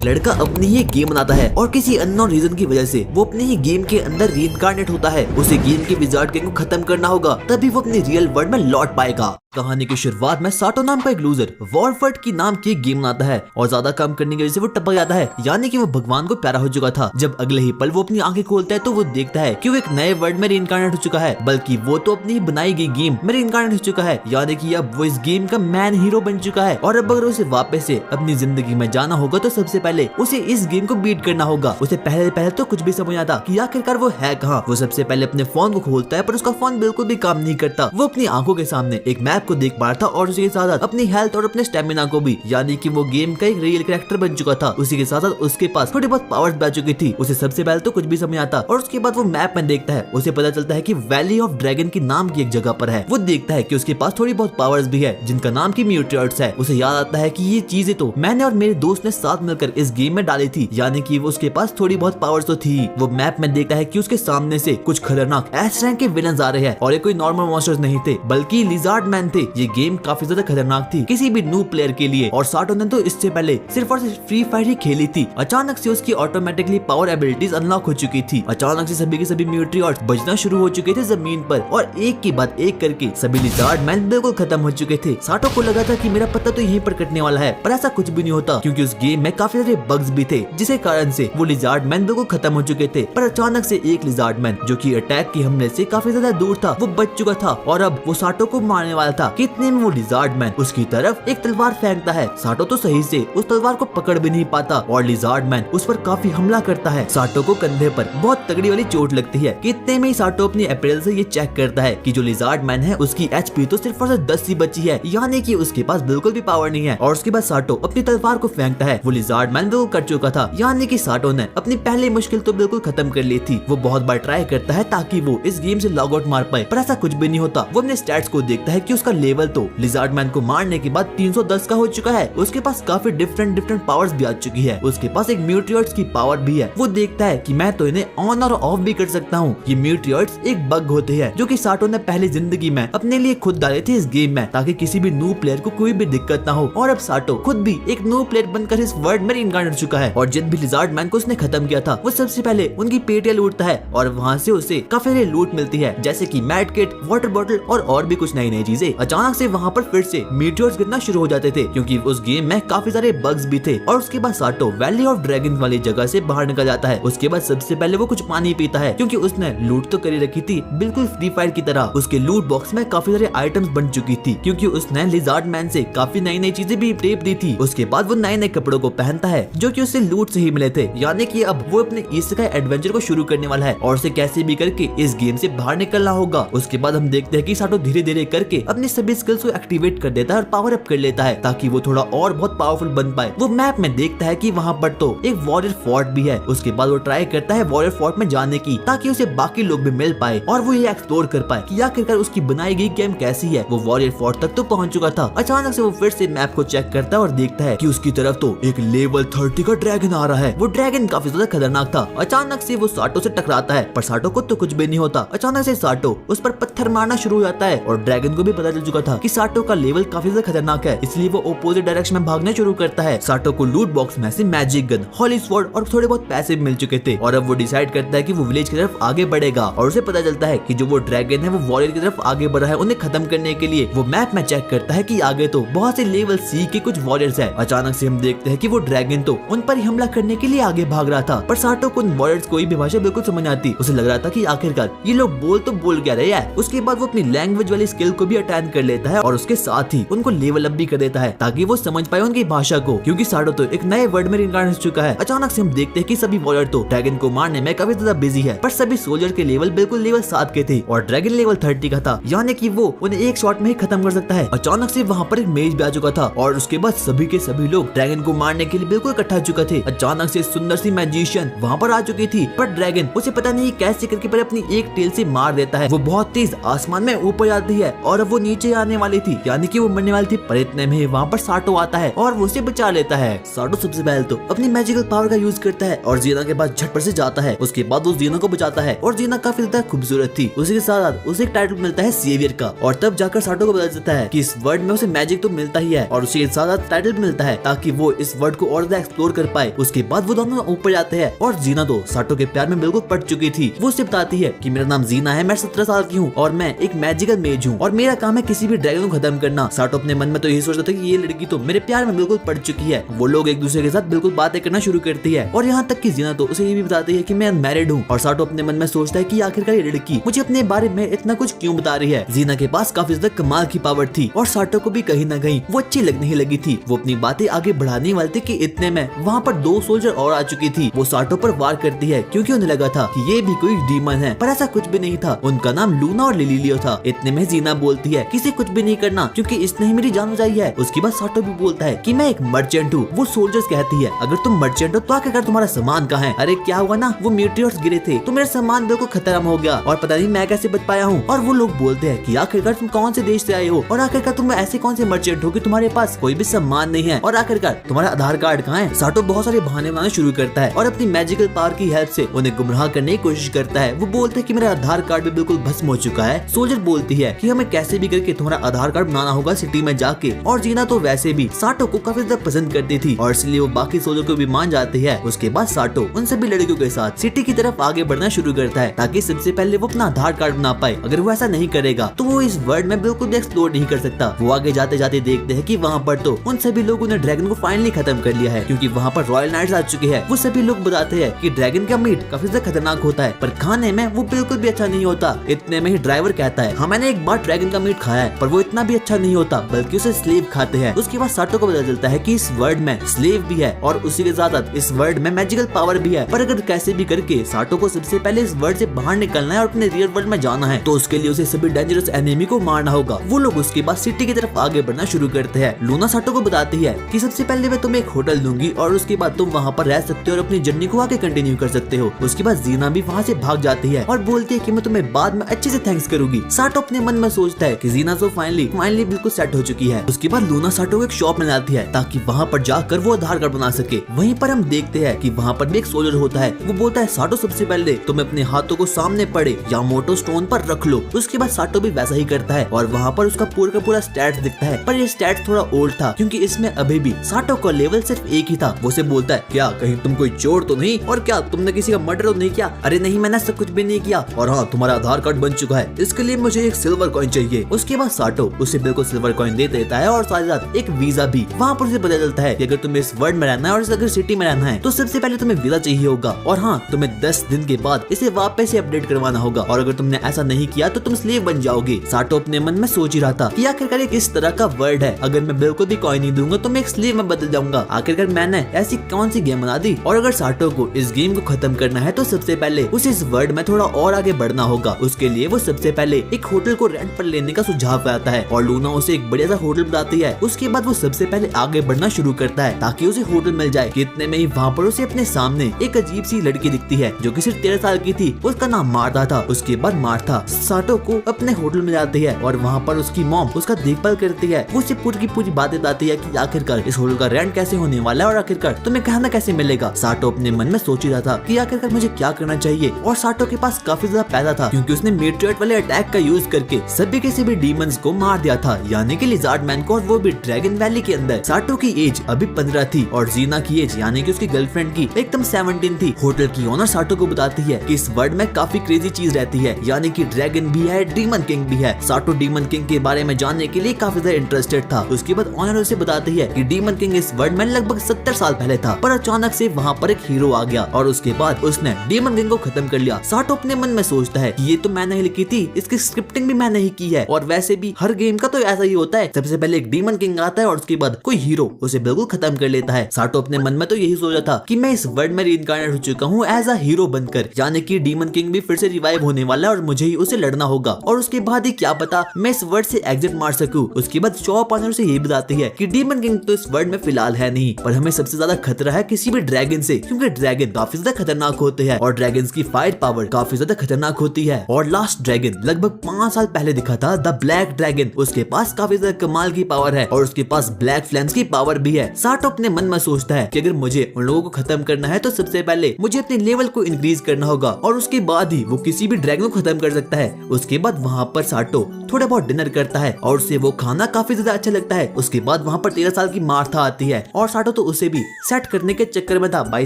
लड़का अपनी ही गेम बनाता है और किसी अननोन रीजन की वजह से वो अपनी ही गेम के अंदर रीइंकार्नेट होता है। उसे गेम के विजार्ड गैंग को खत्म करना होगा, तभी वो अपनी रियल वर्ल्ड में लौट पाएगा। कहानी की शुरुआत में साटो नाम का एक लूजर वॉरफर्ट की नाम की एक गेम बनाता है और ज्यादा काम करने की वजह से वो टपक जाता है, यानी कि वो भगवान को प्यारा हो चुका था। जब अगले ही पल वो अपनी आंखें खोलता है तो वो देखता है कि वो एक नए वर्ल्ड में रीइंकार्नेट हो चुका है, बल्कि वो तो अपनी ही बनाई गई गेम में रीइंकार्नेट हो चुका है, यानी कि अब वो इस गेम का मैन हीरो बन चुका है। और अब अगर उसे वापस से अपनी जिंदगी में जाना होगा तो सबसे पहले उसे इस गेम को बीट करना होगा। उसे पहले तो कुछ भी समझ आता कि आखिरकार वो है कहाँ। वो सबसे पहले अपने फोन को खोलता है पर उसका फोन बिल्कुल भी काम नहीं करता। वो अपनी आंखों के सामने एक मैप को देख पा रहा था और उसी के साथ अपनी हेल्थ और अपने स्टेमिना को भी, यानी कि वो गेम का एक रियल कैरेक्टर बन चुका था। उसी के साथ उसके पास थोड़ी बहुत पावर्स बच चुकी थी। उसे सबसे पहले तो कुछ भी समझ आता और उसके बाद वो मैप में देखता है, उसे पता चलता है कि वैली ऑफ ड्रैगन की नाम की एक जगह पर है। वो देखता है कि उसके पास थोड़ी बहुत पावर्स भी है जिनका नाम की म्यूटेट्स है। उसे याद आता है कि ये चीजें तो मैंने और मेरे दोस्त ने साथ मिलकर इस गेम में डाली थी, यानी कि वो उसके पास थोड़ी बहुत पावर्स तो थी। वो मैप में देखता है कि उसके सामने से कुछ खतरनाक एस रैंक के विलन्स आ रहे हैं और ये कोई नॉर्मल मॉन्स्टर्स नहीं थे बल्कि लिजार्ड मैन थे। ये गेम काफी ज्यादा खतरनाक थी किसी भी न्यू प्लेयर के लिए और साटो ने तो इससे पहले सिर्फ और सिर्फ फ्री फायर ही खेली थी। अचानक से उसकी ऑटोमेटिकली पावर एबिलिटीज अनलॉक हो चुकी थी। अचानक से सभी के सभी म्यूटेट्स बजना शुरू हो चुके थे जमीन पर और एक के बाद एक करके सभी लिजार्ड मैन बिल्कुल खत्म हो चुके थे। साटो को लगा था कि मेरा पत्ता तो यहीं पर कटने वाला है, पर ऐसा कुछ भी नहीं होता क्योंकि उस गेम में काफी सारे बग्स भी थे जिसके कारण से वो लिजार्ड मैन बिल्कुल खत्म हो चुके थे। पर अचानक से एक लिजार्ड मैन जो कि अटैक के हमले से काफी ज्यादा दूर था वो बच चुका था और अब वो साटो को मारने वाला था। कितने में वो लिजार्ड मैन उसकी तरफ एक तलवार फेंकता है। साटो तो सही से उस तलवार को पकड़ भी नहीं पाता और लिजार्ड मैन उस पर काफी हमला करता है। साटो को कंधे पर बहुत तगड़ी वाली चोट लगती है। कितने में साटो अपनी अपरेल से ये चेक करता है कि जो लिजार्ड मैन है उसकी एचपी तो सिर्फ और सिर्फ 10 ही बची है, यानी कि उसके पास बिल्कुल भी पावर नहीं है। और उसके बाद साटो अपनी तलवार को फेंकता है। वो लिजार्ड मैन बिल्कुल कर चुका था, यानी कि साटो ने अपनी पहली मुश्किल तो बिल्कुल खत्म कर ली थी। वो बहुत बार ट्राई करता है ताकि वो इस गेम से लॉग आउट मार पाए, पर ऐसा कुछ भी नहीं होता। वो अपने स्टैट्स को देखता है कि उसका लेवल तो लिजार्ड मैन को मारने के बाद 310 का हो चुका है। उसके पास काफी डिफरेंट पावर्स भी आ चुकी है। उसके पास एक म्यूटेट्स की पावर भी है। वो देखता है कि मैं तो इन्हें ऑन और ऑफ भी कर सकता हूँ। ये म्यूटेट्स एक बग होते हैं जो कि साटो ने पहले जिंदगी में अपने लिए खुद डाले थे इस गेम में ताकि किसी भी न्यू प्लेयर को कोई भी दिक्कत ना हो। और अब साटो खुद भी एक न्यू प्लेयर बनकर इस वर्ल्ड में रीइंकार्नेट हो चुका है और जिन भी लिजार्ड मैन को उसने खत्म किया था वो सबसे पहले उनकी पेटियां लूटता है और वहाँ से उसे काफी सारी लूट मिलती है जैसे कि मैड किट, वाटर बॉटल और भी कुछ नई चीजें। अचानक से वहाँ पर फिर से मीटियोर्स गिरना शुरू हो जाते थे क्योंकि उस गेम में काफी सारे बग्स भी थे। और उसके बाद साटो वैली ऑफ ड्रैगन वाली जगह से बाहर निकल जाता है। उसके बाद सबसे पहले वो कुछ पानी पीता है क्योंकि उसने लूट तो करी रखी थी बिल्कुल फ्री फायर की तरह। उसके लूट बॉक्स में काफी सारे आइटम्स बन चुकी थी क्योंकि उसने लिजार्ड मैन से काफी नई चीजें भी टेप दी थी। उसके बाद वो नए कपड़ों को पहनता है जो कि उसे लूट से ही मिले थे, यानी कि अब वो अपने इसेकाई एडवेंचर को शुरू करने वाला है और उसे कैसे भी करके इस गेम से बाहर निकलना होगा। उसके बाद हम देखते हैं कि साटो धीरे धीरे करके अपनी सभी स्किल्स को एक्टिवेट कर देता है और पावर अप कर लेता है ताकि वो थोड़ा और बहुत पावरफुल बन पाए। वो मैप में देखता है कि वहाँ पर तो एक वॉरियर फोर्ट भी है। उसके बाद वो ट्राई करता है वॉरियर फोर्ट में जाने की ताकि उसे बाकी लोग भी मिल पाए और वो ये एक्सप्लोर कर पाए कि आखिरकार उसकी बनाई गई गेम कैसी है। वो वॉरियर फोर्ट तक तो पहुंच चुका था। अचानक से वो फिर से मैप को चेक करता है और देखता है कि उसकी तरफ तो एक लेवल 30 का ड्रैगन आ रहा है। वो ड्रैगन काफी ज्यादा खतरनाक था। अचानक से वो साटो से टकराता है पर साटो को तो कुछ भी नहीं होता। अचानक से साटो उस पर पत्थर मारना शुरू हो जाता है और ड्रैगन को भी पता चल चुका था कि साटो का लेवल काफी ज्यादा खतरनाक है, इसलिए वो अपोजिट डायरेक्शन में भागना शुरू करता है। साटो को लूट बॉक्स में से मैजिक गन, हॉली स्वॉर्ड और थोड़े बहुत पैसे मिल चुके थे और अब वो डिसाइड करता है कि वो विलेज की तरफ आगे बढ़ेगा और उसे पता चलता है कि जो वो ड्रैगन है वो वॉरियर की तरफ आगे बढ़ रहा है उन्हें खत्म करने के लिए। वो मैप में चेक करता है कि आगे तो बहुत से लेवल सी के कुछ वॉरियर्स है। अचानक से हम देखते हैं कि वो ड्रैगन तो उन पर ही हमला करने के लिए आगे भाग रहा था, पर साटो को उन वॉरियर्स कोई भी भाषा बिल्कुल समझ आती। उसे लग रहा था कि आखिरकार ये लोग बोल क्या रहे हैं। उसके बाद वो अपनी लैंग्वेज वाली स्किल को भी अटैन कर लेता है और उसके साथ ही उनको लेवल अप भी कर देता है ताकि वो समझ पाए उनकी भाषा को, क्योंकि साटो तो एक नए वर्ल्ड में रीइंकार्नेट हो चुका है। अचानक से हम देखते हैं कि सभी वॉरियर तो ड्रैगन को मारने में काफी ज्यादा बिजी है, पर सभी सोल्जर के लेवल बिल्कुल लेवल 7 के थे और ड्रैगन लेवल 30 का था, यानी कि वो उन्हें एक शॉट में ही खत्म कर सकता है। अचानक से वहाँ पर एक मेज भी आ चुका था और उसके बाद सभी के सभी लोग ड्रैगन को मारने के लिए बिल्कुल इकट्ठा हो चुके थे। अचानक से सुंदर सी मैजिशियन वहाँ पर आ चुकी थी, पर ड्रैगन उसे पता नहीं कैसे करके पर अपनी एक टेल से मार देता है। वो बहुत तेज आसमान में ऊपर जाती है और अब वो नीचे आने वाली थी, यानी कि वो मरने वाली थी। पर इतने में वहाँ पर साटो आता है और वो उसे बचा लेता है। साटो सबसे पहले तो अपनी मैजिकल पावर का यूज करता है और जीना के पास झटपट से जाता है। उसके बाद वो जीना को बचाता है और जीना काफी ज्यादा खूबसूरत थी। उसी के साथ उसे एक टाइटल मिलता है सेवियर का, और तब जाकर साटो को पता चलता है कि इस वर्ल्ड में उसे मैजिक तो मिलता ही है और उसे साथ टाइटल मिलता है ताकि वो इस वर्ल्ड को और ज्यादा एक्सप्लोर कर पाए। उसके बाद वो दोनों ऊपर जाते हैं और जीना तो साटो के प्यार में बिल्कुल पड़ चुकी थी। वो उसे बताती है कि मेरा नाम जीना है, मैं 17 साल की हूँ और मैं एक मैजिकल मेज हूँ और मेरा काम है किसी भी ड्रैगन को खत्म करना। साटो अपने मन में तो यही सोचता था कि ये लड़की तो मेरे प्यार में बिल्कुल पड़ चुकी है। वो लोग एक दूसरे के साथ बिल्कुल बातें करना शुरू करती है और यहाँ तक कि जीना तो उसे ये भी बताती है कि मैं अनमैरिड हूँ। और साटो अपने मन में सोचता है कि आखिरकार ये लड़की मुझे अपने बारे में इतना कुछ क्यों बता रही है। जीना के पास काफी ज्यादा कमाल की पावर थी और साटो को भी कहीं ना कहीं वो अच्छी लगने ही लगी थी। वो अपनी बातें आगे बढ़ाने वाली थी कि इतने में वहाँ पर 2 सोल्जर और आ चुकी थी। वो साटो पर वार करती है क्योंकि उन्हें लगा था कि ये भी कोई डीमन है, पर ऐसा कुछ भी नहीं था। उनका नाम लूना और लिलियो था। इतने में जीना बोलती है किसी कुछ भी नहीं करना क्योंकि इसने ही मेरी जान बचाई है। उसके बाद साटो भी बोलता है कि मैं एक मर्चेंट हूँ। वो सोल्जर्स कहती है अगर तुम मर्चेंट हो तो आखिरकार तुम्हारा सामान कहाँ है? अरे क्या हुआ ना, वो मीटियोर्स गिरे थे तो मेरा सामान बिल्कुल खत्म हो गया और पता नहीं मैं कैसे बच पाया हूँ। और वो लोग बोलते हैं कि आखिरकार तुम कौन से देश से आए हो और आखिरकार तुम ऐसे कौन से मर्चेंट हो कि तुम्हारे पास कोई भी सामान नहीं है और आखिरकार तुम्हारा आधार कार्ड कहाँ है? साटो बहुत सारे बहाने बनाना शुरू करता है और अपनी मैजिकल पावर की हेल्प से उन्हें गुमराह करने की कोशिश करता है। वो बोलते हैं कि मेरा आधार कार्ड भी बिल्कुल भस्म हो चुका है। सोल्जर बोलती है कि हमें कैसे भी करके तुम्हारा आधार कार्ड बनाना होगा सिटी में जाके। और जीना तो वैसे भी साटो को काफी ज्यादा पसंद करती थी और इसलिए वो बाकी सोल्जर को भी मान जाती है। उसके बाद साटो उन सभी लड़कियों के साथ सिटी की तरफ आगे बढ़ना शुरू करता है ताकि सबसे पहले वो अपना आधार कार्ड बना पाए। अगर वो ऐसा नहीं करेगा तो वो इस वर्ल्ड में बिल्कुल भी एक्सप्लोर नहीं कर सकता। वो आगे जाते जाते देखते हैं कि वहाँ पर तो उन सभी लोगों ने ड्रैगन को फाइनली खत्म कर लिया है क्योंकि वहाँ पर रॉयल नाइट्स आ चुके हैं। वो सभी लोग बताते हैं कि ड्रैगन का मीट काफी ज्यादा खतरनाक होता है पर खाने में वो बिल्कुल भी अच्छा नहीं होता। इतने में ही ड्राइवर कहता है हाँ मैंने एक बार ड्रैगन का मीट खाया है पर वो इतना भी अच्छा नहीं होता बल्कि उसे स्लेव खाते हैं। उसके बाद साटो को पता चलता है कि इस वर्ल्ड में स्लेव भी है और उसी के साथ इस वर्ल्ड में मैजिकल पावर भी है। पर अगर कैसे भी करके साटो को सबसे पहले इस वर्ल्ड से बाहर निकलना है और अपने रियल वर्ल्ड में जाना है तो उसके लिए उसे सभी डेंजरस एनिमी को मारना होगा। वो लोग उसके बाद सिटी की तरफ आगे बढ़ना शुरू करते हैं। लूना साटो को बताती है कि सबसे पहले मैं तुम्हें एक होटल दूंगी और उसके बाद तुम वहाँ पर रह सकते हो और अपनी जर्नी को आगे कंटिन्यू कर सकते हो। उसके बाद जीना भी वहाँ से भाग जाती है और बोलती है कि मैं तुम्हें बाद में अच्छे से थैंक्स करूंगी। साटो अपने मन में सोचता है कि जीना तो फाइनली बिल्कुल सेट हो चुकी है। उसके बाद लूना साटो को एक शॉप में लाती है ताकि वहाँ पर जाकर वो आधार कार्ड बना सके। वहीं पर हम देखते हैं कि वहाँ पर भी एक सोल्जर होता है। वो बोलता है साटो सबसे पहले तुम अपने हाथों को सामने पड़े या मोटो स्टोन पर रख लो। उसके बाद साटो भी वैसा ही करता है और वहाँ पर उसका पूरा का पूरा स्टैट्स दिखता है पर ये स्टैट्स थोड़ा ओल्ड था क्योंकि इसमें अभी भी साटो का लेवल सिर्फ 1 ही था। वो से बोलता है क्या कहीं तुम कोई चोर तो नहीं और क्या तुमने किसी का मर्डर तो नहीं किया? अरे नहीं मैंने सब कुछ भी नहीं किया और हाँ तुम्हारा आधार कार्ड बन चुका है, इसके लिए मुझे एक सिल्वर कॉइन चाहिए। उसके बाद साटो उसे बिल्कुल सिल्वर कॉइन दे देता है और साथ साथ एक वीजा भी। वहाँ पर उसे पता चलता है कि अगर तुम्हें इस वर्ल्ड में रहना है और अगर सिटी में रहना है तो सबसे पहले तुम्हें वीजा चाहिए होगा और हाँ तुम्हें 10 दिन के बाद इसे वापस से अपडेट करवाना होगा और अगर तुमने ऐसा नहीं किया तो तुम स्लेव बन जाओगे। साटो अपने मन में सोच ही रहा था कि आखिरकार एक इस तरह का वर्ल्ड है, अगर मैं बिल्कुल भी कॉइन नहीं दूंगा तो मैं एक स्लेव में बदल जाऊंगा। आखिरकार मैंने ऐसी कौन सी गेम बना दी। और अगर साटो को इस गेम को खत्म करना है तो सबसे पहले उसे इस वर्ल्ड में थोड़ा और आगे बढ़ना होगा। उसके लिए वो सबसे पहले एक होटल को रेंट पर लेने का सुझाव आता है और लूना उसे एक बढ़िया सा होटल बताती है। उसके बाद वो सबसे पहले आगे बढ़ना शुरू करता है ताकि उसे होटल मिल जाए। इतने में ही वहाँ पर उसे अपने सामने एक अजीब सी लड़की दिखती है जो कि सिर्फ 13 साल की थी। उसका नाम मार्था था। उसके बाद मार्था साटो को अपने होटल में जाती है और वहाँ पर उसकी मॉम उसका देखभाल करती है। वो उसे पूरी की पूरी बातें बताती है कि आखिरकार इस होटल का रेंट कैसे होने वाला है और आखिरकार तुम्हें खाना कैसे मिलेगा। साटो अपने मन में सोच ही रहा था कि आखिरकार मुझे क्या करना चाहिए और साटो के पास काफी ज्यादा पैसा था क्योंकि उसने मीटियोर वाले अटैक का यूज करके सभी के सभी डीमंस को मार दिया था, यानी कि लिजार्ड मैन को, और वो भी ड्रैगन वैली के अंदर। साटो की एज अभी 15 थी और जीना की एज यानी कि उसकी गर्लफ्रेंड की एकदम 17 थी। होटल की ओनर साटो को बताती है कि इस वर्ल्ड में काफी क्रेजी चीज रहती है, यानी कि ड्रैगन भी है, डीमन किंग भी है। साटो डीमन किंग के बारे में जानने के लिए काफी ज्यादा इंटरेस्टेड था। उसके बाद ऑनर उसे बताती है कि डीमन किंग इस वर्ल्ड में लगभग 70 साल पहले था पर अचानक से वहाँ पर एक हीरो आ गया और उसके बाद उसने डीमन किंग को खत्म कर लिया। साटो अपने मन में सोचता है कि ये तो मैंने ही लिखी थी, इसकी स्क्रिप्टिंग भी मैंने ही की है और वैसे भी हर गेम का तो ऐसा ही होता है, सबसे पहले एक डीमन किंग आता है और उसके बाद कोई हीरो उसे बिल्कुल खत्म कर लेता है। साटो अपने मन में तो यही सोचा था कि मैं इस वर्ल्ड में रीइंकार्नेट हो चुका हूँ एज अ हीरो बनकर, यानी कि डीमन किंग भी फिर से रिवाइव होने वाला है और मुझे ही उसे लड़ना होगा और उसके बाद ही क्या पता मैं इस वर्ल्ड से एग्जिट मार सकूं। उसके बाद शॉप ऑनर से ये बताती है कि डीमन किंग तो इस वर्ल्ड में फिलहाल है नहीं, पर हमें सबसे ज्यादा खतरा है किसी भी ड्रैगन से, क्योंकि ड्रैगन काफी ज्यादा खतरनाक होते हैं और ड्रैगन्स की फायर पावर काफी ज्यादा खतरनाक होती है। और लास्ट ड्रैगन लगभग 5 साल पहले दिखा था द ब्लैक ड्रैगन, उसके पास काफी ज्यादा कमाल की पावर है और उसके पास ब्लैक फ्लेम्स की पावर भी है। साटो अपने मन में सोचता है कि अगर मुझे उन लोगों को खत्म करना है तो सबसे पहले मुझे अपने लेवल को इंक्रीज करना होगा और उसके बाद ही वो किसी भी ड्रैगन को खत्म कर सकता है। उसके बाद वहाँ पर साटो थोड़ा बहुत डिनर करता है और उसे वो खाना काफी ज्यादा अच्छा लगता है। उसके बाद वहाँ पर 13 साल की मार्था आती है और साटो तो उसे भी सेट करने के चक्कर में था। भाई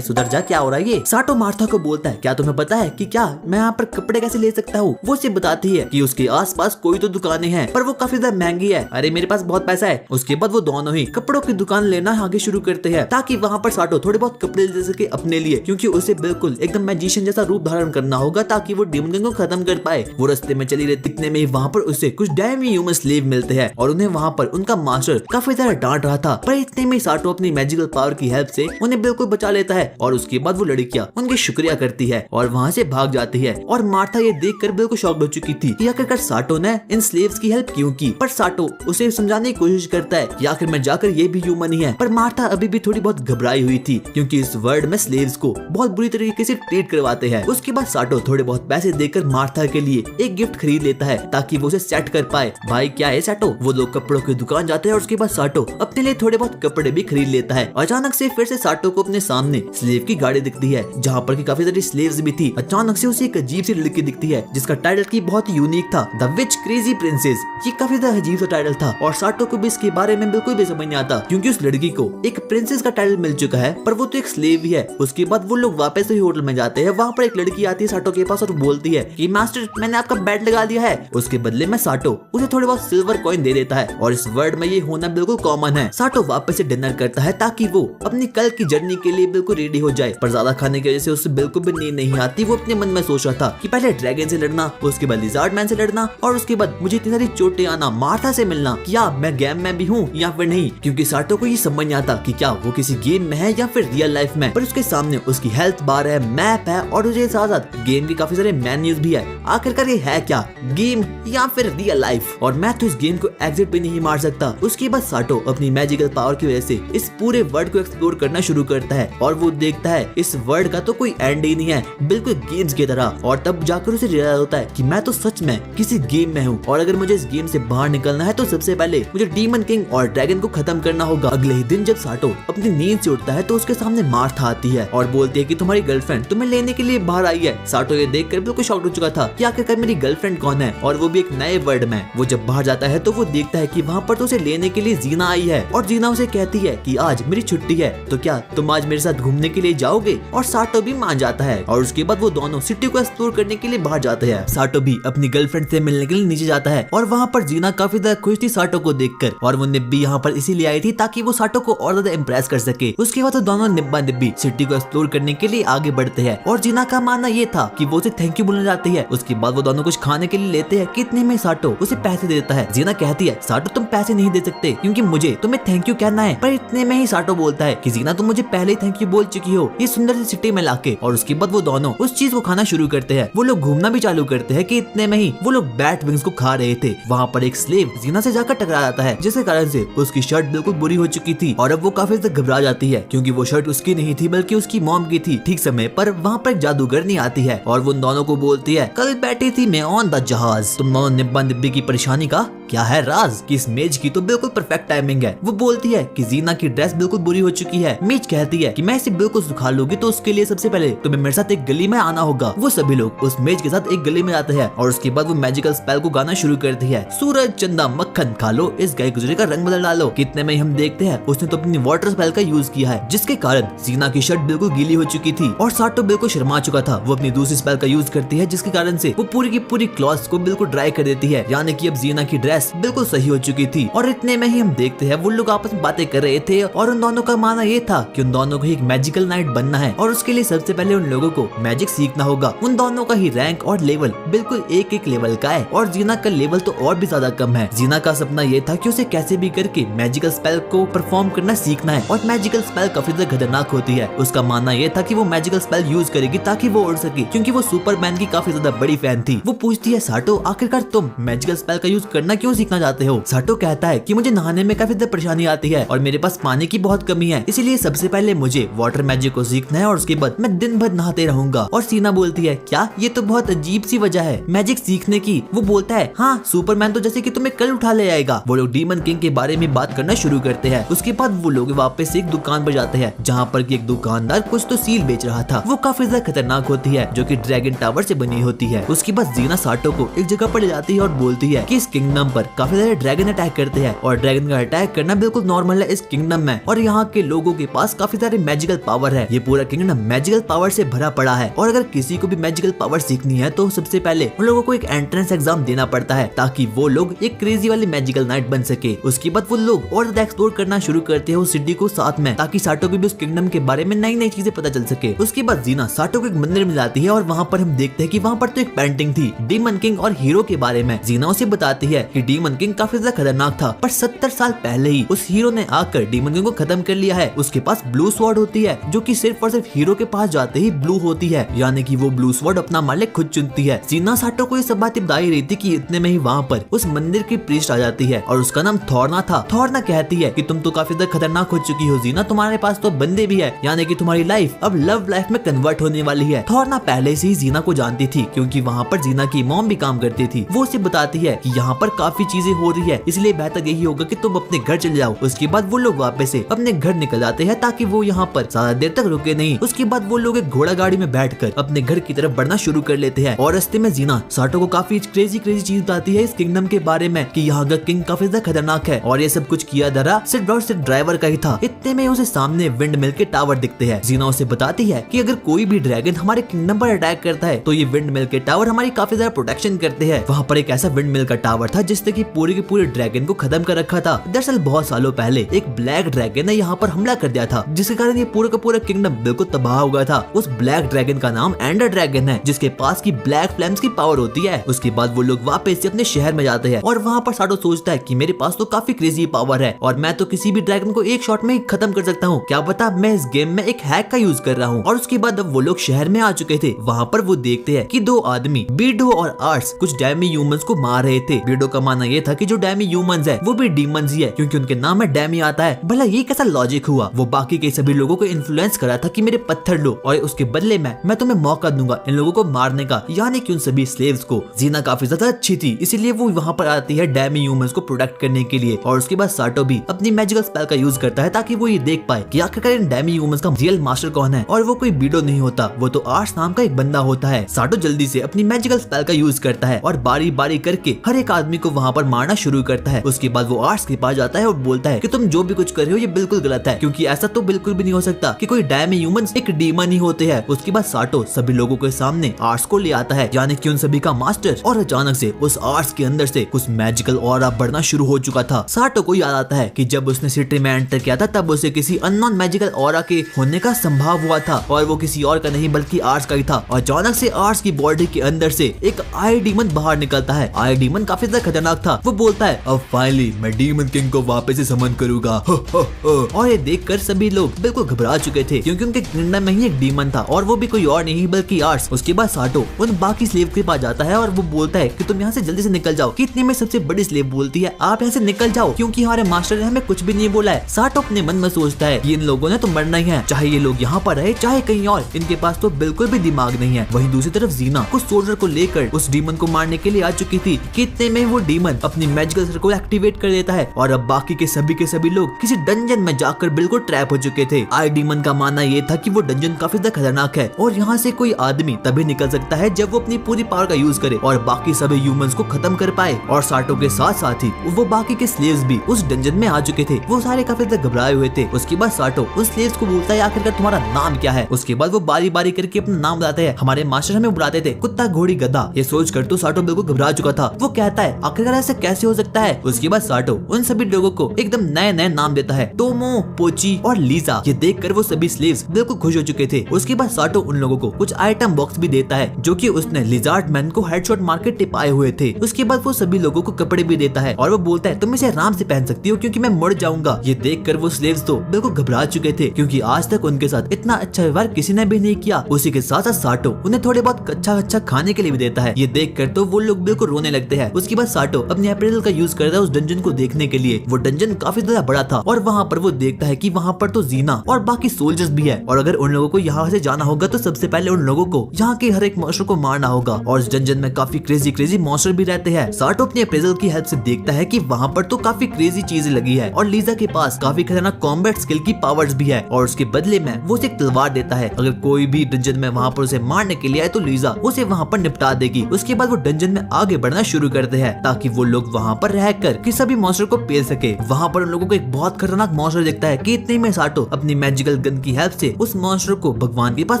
सुधर जा, क्या हो रहा है ये? साटो मार्था को बोलता है, क्या तुम्हें पता है कि क्या मैं यहाँ पर कपड़े कैसे ले सकता हूँ? वो उसे बताती है कि उसके आसपास कोई तो दुकानें हैं पर वो काफी ज्यादा महंगी है। अरे मेरे पास बहुत पैसा है। उसके बाद वो दोनों ही कपड़ों की दुकान लेना आगे शुरू करते हैं ताकि वहाँ पर साटो थोड़े बहुत कपड़े ले सके अपने लिए, क्योंकि उसे बिल्कुल एकदम मैजिशियन जैसा रूप धारण करना होगा ताकि वो डीमन किंग को खत्म कर पाए। वो रास्ते में चली रहती, इतने में वहाँ पर उसे कुछ डैमी ह्यूमन स्लेव मिलते हैं और उन्हें वहाँ पर उनका मास्टर काफी ज्यादा डांट रहा था। पर इतने में साटो अपनी मैजिकल पावर की हेल्प से उन्हें बिल्कुल बचा लेता है और उसके बाद वो लड़कियां उनकी शुक्रिया करती है और वहाँ से भाग जाती है। और मार्था ये देखकर बिल्कुल शॉक्ड हो चुकी थी कि आखिरकार साटो ने इन स्लेव्स की हेल्प क्यों की। पर साटो उसे समझाने की कोशिश करता है कि आखिर में जाकर ये भी ह्यूमन ही है। पर मार्था अभी भी थोड़ी बहुत घबराई हुई थी क्योंकि इस वर्ल्ड में स्लेव्स को बहुत बुरी तरीके से ट्रीट करवाते हैं। उसके बाद साटो थोड़े बहुत पैसे देकर मार्था के लिए एक गिफ्ट खरीद लेता है ताकि वो उसे सेट कर पाए। भाई क्या है साटो? वो लोग कपड़ों की दुकान जाते हैं और उसके बाद साटो अपने लिए थोड़े बहुत कपड़े भी खरीद लेता है। अचानक से फिर से साटो को अपने सामने स्लेव की गाड़ी दिखती है जहाँ पर काफी सारी स्लेव्स भी थी। अचानक से उसे एक अजीब सी लड़की दिखती है जिसका टाइटल की बहुत यूनिक था, द विच क्रेजी प्रिंसेस। ये काफी ज्यादा अजीब सा टाइटल था और साटो को भी इसके बारे में बिल्कुल भी समझ नहीं आता क्योंकि उस लड़की को एक प्रिंसेस का टाइटल मिल चुका है पर वो तो एक स्लेव ही है। उसके बाद वो लोग वापस से होटल में जाते हैं। वहाँ पर एक लड़की आती है साटो के पास और बोलती है कि मास्टर मैंने आपका बेड लगा दिया है। उसके बदले में साटो उसे थोड़े बहुत सिल्वर कॉइन दे देता है और इस वर्ल्ड में ये होना बिल्कुल कॉमन है। साटो वापस से डिनर करता है ताकि वो अपनी कल की जर्नी के लिए बिल्कुल रेडी हो जाए, पर ज्यादा खाने की वजह से उसे बिल्कुल भी नींद नहीं आती। वो अपने मन में सोच रहा था कि पहले ड्रैगन से लड़ना, उसके बाद लिज़ार्ड मैन से लड़ना और उसके बाद मुझे इतनी सारी चोटें आना, मार्था से मिलना, क्या मैं गेम में भी हूँ या फिर नहीं, क्योंकि साटो को ये समझ नहीं आता कि क्या वो किसी गेम में है या फिर रियल लाइफ में। पर उसके सामने उसकी हेल्थ बार है, मैप है और उसके साथ साथ गेम के काफी सारे मेन्यूज भी है। आखिरकार ये है क्या, गेम या फिर रियल लाइफ? और मैं तो इस गेम को एग्जिट भी नहीं मार सकता। उसके बाद साटो अपनी मैजिकल पावर की वजह से इस पूरे वर्ल्ड को एक्सप्लोर करना शुरू करता है और वो देखता है इस वर्ल्ड का तो कोई एंड ही नहीं है, बिल्कुल गेम्स की तरह। और तब जाकर उसे रियलाइज होता है कि मैं तो सच में किसी गेम में हूँ और अगर मुझे इस गेम से बाहर निकलना है तो सबसे पहले मुझे डीमन किंग और ड्रैगन को खत्म करना होगा। अगले ही दिन जब साटो अपनी नींद से उठता है तो उसके सामने मार्था आती है और बोलती है कि तुम्हारी गर्लफ्रेंड तुम्हें लेने के लिए बाहर आई है। साटो ये देखकर बिल्कुल शॉक्ड हो चुका था कि आखिरकार मेरी गर्लफ्रेंड कौन है और वो भी एक नए वर्ल्ड में। वो जब बाहर जाता है तो वो देखता है कि वहाँ पर तो उसे लेने के लिए जीना आई है और जीना उसे कहती है कि आज मेरी छुट्टी है तो क्या तुम आज मेरे साथ घूमने के लिए जाओगे? और साटो भी मान जाता है और उसके बाद वो दोनों सिटी को एक्सप्लोर करने के लिए बाहर जाते हैं। साटो भी अपनी गर्लफ्रेंड से मिलने के लिए नीचे जाता है और वहाँ पर जीना काफी ज्यादा खुश थी साटो को देखकर और वो निब्बी यहाँ पर इसीलिए आई थी ताकि वो साटो को और ज्यादा इम्प्रेस कर सके। उसके बाद तो दोनों निब्बा निब्बी सिटी को एक्सप्लोर करने के लिए आगे बढ़ते हैं और जीना का मानना ये था कि वो उसे थैंक यू बोलना चाहती है। उसके बाद वो दोनों कुछ खाने के लिए लेते हैं। कितने में साटो उसे पैसे देता है। जीना कहती है साटो तुम पैसे नहीं दे सकते क्योंकि मुझे तुम्हें थैंक यू कहना है। पर इतने में ही साटो बोलता है कि जीना तुम मुझे पहले ही थैंक यू बोल चुकी हो इस सुंदर सी सिटी में लाके। और उसके बाद वो दोनों उस चीज को खाना शुरू करते हैं। वो लोग घूमना भी चालू करते हैं कि इतने में ही वो लोग बैट विंग्स को खा रहे थे। वहाँ पर एक स्लेव जीना से जाकर टकरा जाता है जिसके कारण से उसकी शर्ट बिल्कुल बुरी हो चुकी थी और अब वो काफी ज्यादा घबरा जाती है क्योंकि वो शर्ट उसकी नहीं थी बल्कि उसकी मॉम की थी। ठीक समय पर वहाँ पर एक जादूगरनी आती है और वो दोनों को बोलती है कल बैठी थी मैं ऑन द जहाज। तुम दोनों निब्बा निब्बी की परेशानी का क्या है राज कि इस मेज की तो बिल्कुल परफेक्ट टाइमिंग है। वो बोलती है कि जीना की ड्रेस बिल्कुल बुरी हो चुकी है। मेज कहती है कि मैं इसे बिल्कुल सुखा लूंगी तो उसके लिए सबसे पहले तुम्हें मेरे साथ एक गली में आना होगा। वो सभी लोग उस मेज के साथ एक गली में आते हैं और उसके बाद वो मैजिकल स्पेल को गाना शुरू करती है। सूरज चंदा मक्खन खा लो, इस गाय गुजरे का रंग बदल डालो। कितने में हम देखते हैं उसने तो अपनी वाटर स्पेल का यूज किया है जिसके कारण जीना की शर्ट बिल्कुल गीली हो चुकी थी और साटो बिल्कुल शर्मा चुका था। वो अपनी दूसरी स्पेल का यूज करती है जिसके कारण से वो पूरी की पूरी क्लॉथ्स को बिल्कुल ड्राई कर देती है, यानी कि अब जीना की ड्रेस बिल्कुल सही हो चुकी थी। और इतने में ही हम देखते हैं वो लोग आपस में बातें कर रहे थे और उन दोनों का मानना ये था कि उन दोनों को एक मैजिकल नाइट बनना है और उसके लिए सबसे पहले उन लोगों को मैजिक सीखना होगा। उन दोनों का ही रैंक और लेवल बिल्कुल एक एक लेवल का है और जीना का लेवल तो और भी ज्यादा कम है। जीना का सपना ये था कि उसे कैसे भी करके मैजिकल स्पेल को परफॉर्म करना सीखना है और मैजिकल स्पेल काफी ज्यादा खतरनाक होती है। उसका मानना ये था कि वो मैजिकल स्पेल यूज करेगी ताकि वो उड़ सके क्योंकि वो सुपरमैन की काफी ज्यादा बड़ी फैन थी। वो पूछती है साटो आखिरकार तुम मैजिकल स्पेल का यूज करना क्यों क्यों सीखना चाहते हो? साटो कहता है कि मुझे नहाने में काफी ज्यादा परेशानी आती है और मेरे पास पानी की बहुत कमी है, इसीलिए सबसे पहले मुझे वाटर मैजिक को सीखना है और उसके बाद मैं दिन भर नहाते रहूंगा। और सीना बोलती है क्या ये तो बहुत अजीब सी वजह है मैजिक सीखने की। वो बोलता है हाँ, सुपरमैन तो जैसे कि तुम्हें कल उठा ले आएगा। वो लोग डीमन किंग के बारे में बात करना शुरू करते हैं। उसके बाद वो लोग वापस एक दुकान पर जाते हैं जहाँ पर कि एक दुकानदार कुछ तो सील बेच रहा था। वो काफी ज्यादा खतरनाक होती है जो कि ड्रैगन टावर से बनी होती है। उसके बाद जीना साटो को एक जगह पर ले जाती है और बोलती है कि इस किंगडम पर काफी सारे ड्रैगन अटैक करते हैं और ड्रैगन का अटैक करना बिल्कुल नॉर्मल है इस किंगडम में, और यहाँ के लोगों के पास काफी सारे मैजिकल पावर है। ये पूरा किंगडम मैजिकल पावर से भरा पड़ा है और अगर किसी को भी मैजिकल पावर सीखनी है तो सबसे पहले उन लोगों को एक एंट्रेंस एग्जाम देना पड़ता है ताकि वो लोग एक क्रेजी वाली मैजिकल नाइट बन सके। उसके बाद वो लोग और ज्यादा एक्सप्लोर करना शुरू करते हैं उस सिटी को साथ में, ताकि साटो को भी उस किंगडम के बारे में नई नई चीजें पता चल सके। उसके बाद जीना साटो को एक मंदिर में जाती है और वहाँ पर हम देखते हैं कि वहाँ पर तो एक पेंटिंग थी डीमन किंग और हीरो के बारे में। जीना उसे बताती है कि डीमन किंग काफी ज्यादा खतरनाक था पर 70 साल पहले ही उस हीरो ने आकर डीमन किंग को खत्म कर लिया है। उसके पास ब्लू स्वॉर्ड होती है जो कि सिर्फ और सिर्फ हीरो के पास जाते ही ब्लू होती है, यानी कि वो ब्लू स्वॉर्ड अपना मालिक खुद चुनती है। जीना साटो को ये सब बातें बताई रही थी कि इतने में ही वहाँ पर उस मंदिर की प्रीस्ट आ जाती है और उसका नाम थॉर्ना था। थॉर्ना कहती है कि तुम तो काफी ज्यादा खतरनाक हो चुकी हो जीना, तुम्हारे पास तो बंदे भी है, यानी कि तुम्हारी लाइफ अब लव लाइफ में कन्वर्ट होने वाली है। थॉर्ना पहले से ही जीना को जानती थी क्योंकि वहाँ पर जीना की मॉम भी काम करती थी। वो उसे बताती है कि यहाँ पर काफी चीजें हो रही है, इसलिए बेहतर यही होगा कि तुम अपने घर चले जाओ। उसके बाद वो लोग वापस से अपने घर निकल जाते हैं ताकि वो यहाँ पर ज्यादा देर तक रुके नहीं। उसके बाद वो लोग एक घोड़ा गाड़ी में बैठकर अपने घर की तरफ बढ़ना शुरू कर लेते हैं और रास्ते में जीना साटो को काफी क्रेजी चीज बताती है इस किंगडम के बारे में कि यहाँ का किंग काफी ज्यादा खतरनाक है और ये सब कुछ किया धरा सिर्फ ड्राइवर का ही था। इतने में उसे सामने विंड मिल के टावर दिखते हैं। जीना उसे बताती है कि अगर कोई भी ड्रैगन हमारे किंगडम पर अटैक करता है तो ये विंड मिल के टावर हमारी काफी ज्यादा प्रोटेक्शन करते हैं। वहाँ पर एक ऐसा विंड मिल का टावर था जिसने की पूरे के पूरे ड्रैगन को खत्म कर रखा था। दरअसल बहुत सालों पहले एक ब्लैक ड्रैगन ने यहाँ पर हमला कर दिया था जिसके कारण ये पूरा का पूरा किंगडम बिल्कुल तबाह हो गया था। उस ब्लैक ड्रैगन का नाम एंडर ड्रैगन है जिसके पास की ब्लैक फ्लेम्स की पावर होती है। उसके बाद वो लोग वापस से अपने शहर में जाते हैं और वहाँ पर साटो सोचता है कि मेरे पास तो काफी क्रेजी पावर है और मैं तो किसी भी ड्रैगन को एक शॉट में ही खत्म कर सकता हूँ, क्या पता मैं इस गेम में एक हैक का यूज कर रहा हूँ। और उसके बाद अब वो लोग शहर में आ चुके थे। वहाँ पर वो देखते हैं कि दो आदमी बीडो और आर्ट्स कुछ डैमी ह्यूमंस को मार रहे थे। बीडो का मानना ये था कि जो डैमी ह्यूमंस है वो भी डीमंस ही है क्योंकि उनके नाम में डैमी आता है। भला ये कैसा लॉजिक हुआ? वो बाकी के सभी लोगों को इन्फ्लुएंस करा था कि मेरे पत्थर लो और उसके बदले में मैं तुम्हें मौका दूंगा इन लोगों को मारने का, यानी कि उन सभी स्लेव्स को। जीना काफी ज्यादा अच्छी थी इसीलिए वो वहाँ पर आती है डैमी ह्यूमंस को प्रोटेक्ट करने के लिए। और उसके बाद साटो भी अपनी मैजिकल स्पेल का यूज करता है ताकि वो ये देख पाए कि आखिरकार इन डैमी ह्यूमंस का रियल मास्टर कौन है। और वो कोई बीडो नहीं होता, वो तो आर्ट्स नाम का एक बंदा होता है। साटो जल्दी से अपनी मैजिकल स्पेल का यूज करता है और बारी बारी करके हर एक आदमी को वहाँ पर मारना शुरू करता है। उसके बाद वो आर्ट्स के पास जाता है और बोलता है कि तुम जो भी कुछ कर रहे हो ये बिल्कुल गलत है क्योंकि ऐसा तो बिल्कुल भी नहीं हो सकता कि कोई डैमी ह्यूमंस एक डीमन ही होते हैं। उसके बाद साटो सभी लोगों के सामने आर्ट्स को ले आता है यानी कि उन सभी का मास्टर, और अचानक से उस आर्ट्स के अंदर से कुछ मैजिकल ऑरा बढ़ना शुरू हो चुका था। साटो को याद आता है कि जब उसने सिटी में एंटर किया था तब उसे किसी अननोन मैजिकल ऑरा के होने का संभव हुआ था और वो किसी और का नहीं बल्कि आर्ट्स का ही था। और अचानक से आर्ट्स की बॉडी के अंदर से एक आई डीमन बाहर निकलता है। आई डीमन काफी ज्यादा खतरनाक था। वो बोलता है अब फाइनली मैं डीमन किंग को वापस से समन करूंगा। और ये देखकर सभी लोग बिल्कुल घबरा चुके थे क्योंकि उनके किंगडम में ही एक डीमन था और वो भी कोई और नहीं बल्कि आर्ट्स। उसके बाद साटो उन बाकी स्लेव के पास जाता है और वो बोलता है कि तुम यहाँ से जल्दी से निकल जाओ। कितने में सबसे बड़ी स्लेव बोलती है आप यहाँ से निकल जाओ क्योंकि हमारे मास्टर ने हमें कुछ भी नहीं बोला है। साटो अपने मन में सोचता है कि इन लोगों ने तो मरना ही है, चाहे ये लोग यहाँ पर रहे चाहे कहीं और, इनके पास तो बिल्कुल भी दिमाग नहीं है। वहीं दूसरी तरफ जीना कुछ सोल्जर को लेकर उस डीमन को मारने के लिए आ चुकी थी। कितने में वो डीमन अपनी मैजिकल सर्कल को एक्टिवेट कर देता है और अब बाकी के सभी लोग किसी डंजन में जाकर बिल्कुल ट्रैप हो चुके थे। आई डीमन का मानना ये था कि वो डंजन काफी ज्यादा खतरनाक है और यहाँ से कोई आदमी तभी निकल सकता है जब वो अपनी पूरी पावर का यूज करे और बाकी सभी ह्यूमंस को खत्म कर पाए। और साटो के साथ ही वो बाकी के स्लेव्स भी उस डंजन में आ चुके थे। वो सारे काफी ज्यादा घबराए हुए थे। उसके बाद साटो उस स्लेव्स को बोलता है आखिरकार तुम्हारा नाम क्या है। उसके बाद वो बारी बारी करके अपना नाम बताते हैं। हमारे मास्टर हमें बुलाते थे कुत्ता घोड़ी गधा। ये सोच कर तो साटो बिल्कुल घबरा चुका था। वो कहता है आखिरकार ऐसे कैसे हो सकता है। उसके बाद साटो उन सभी लोगों को एकदम नए नए नाम देता है, टोमो, पोची और लीजा। ये देखकर वो सभी स्लेव्स बिल्कुल खुश हो चुके थे। उसके बाद साटो उन लोगों को कुछ आइटम बॉक्स भी देता है जो कि उसने लिजार्ड मैन को हेडशॉट मार के टिपाए हुए थे। उसके बाद वो सभी लोगों को कपड़े भी देता है और वो बोलता है तुम इसे आराम से पहन सकती हो क्योंकि मैं मर जाऊंगा। ये देखकर वो स्लेव्स तो बिल्कुल घबरा चुके थे क्योंकि आज तक उनके साथ इतना अच्छा व्यवहार किसी ने भी नहीं किया। उसी के साथ साथ साटो उन्हें थोड़े बहुत अच्छा खाने के लिए भी देता है। ये देखकर तो वो लोग बिल्कुल रोने लगते हैं। उसके बाद साटो साटो अपने अप्रेजल का यूज करता है उस डंजन को देखने के लिए। वो डंजन काफी ज्यादा बड़ा था और वहाँ पर वो देखता है कि वहाँ पर तो जीना और बाकी सोल्जर्स भी है और अगर उन लोगों को यहाँ से जाना होगा तो सबसे पहले उन लोगों को यहाँ के हर एक मॉन्स्टर को मारना होगा और इस डंजन में काफी क्रेजी मॉन्स्टर भी रहते हैं। साटो अपने अप्रेजल की हेल्प से देखता है कि वहाँ पर तो काफी क्रेजी चीजें लगी है और लीजा के पास काफी खतरनाक कॉम्बैट स्किल की पावर्स भी है और उसके बदले में वो उसे एक तलवार देता है। अगर कोई भी डंजन में वहाँ पर उसे मारने के लिए आए तो लीजा उसे वहाँ पर निपटा देगी। उसके बाद वो डंजन में आगे बढ़ना शुरू करते हैं ताकि वो लोग वहाँ पर रहकर कि सभी मॉन्स्टर को पेल सके। वहाँ पर उन लोगों को एक बहुत खतरनाक मॉन्स्टर दिखता है कि इतने में साटो अपनी मैजिकल गन की हेल्प से उस मॉन्स्टर को भगवान के पास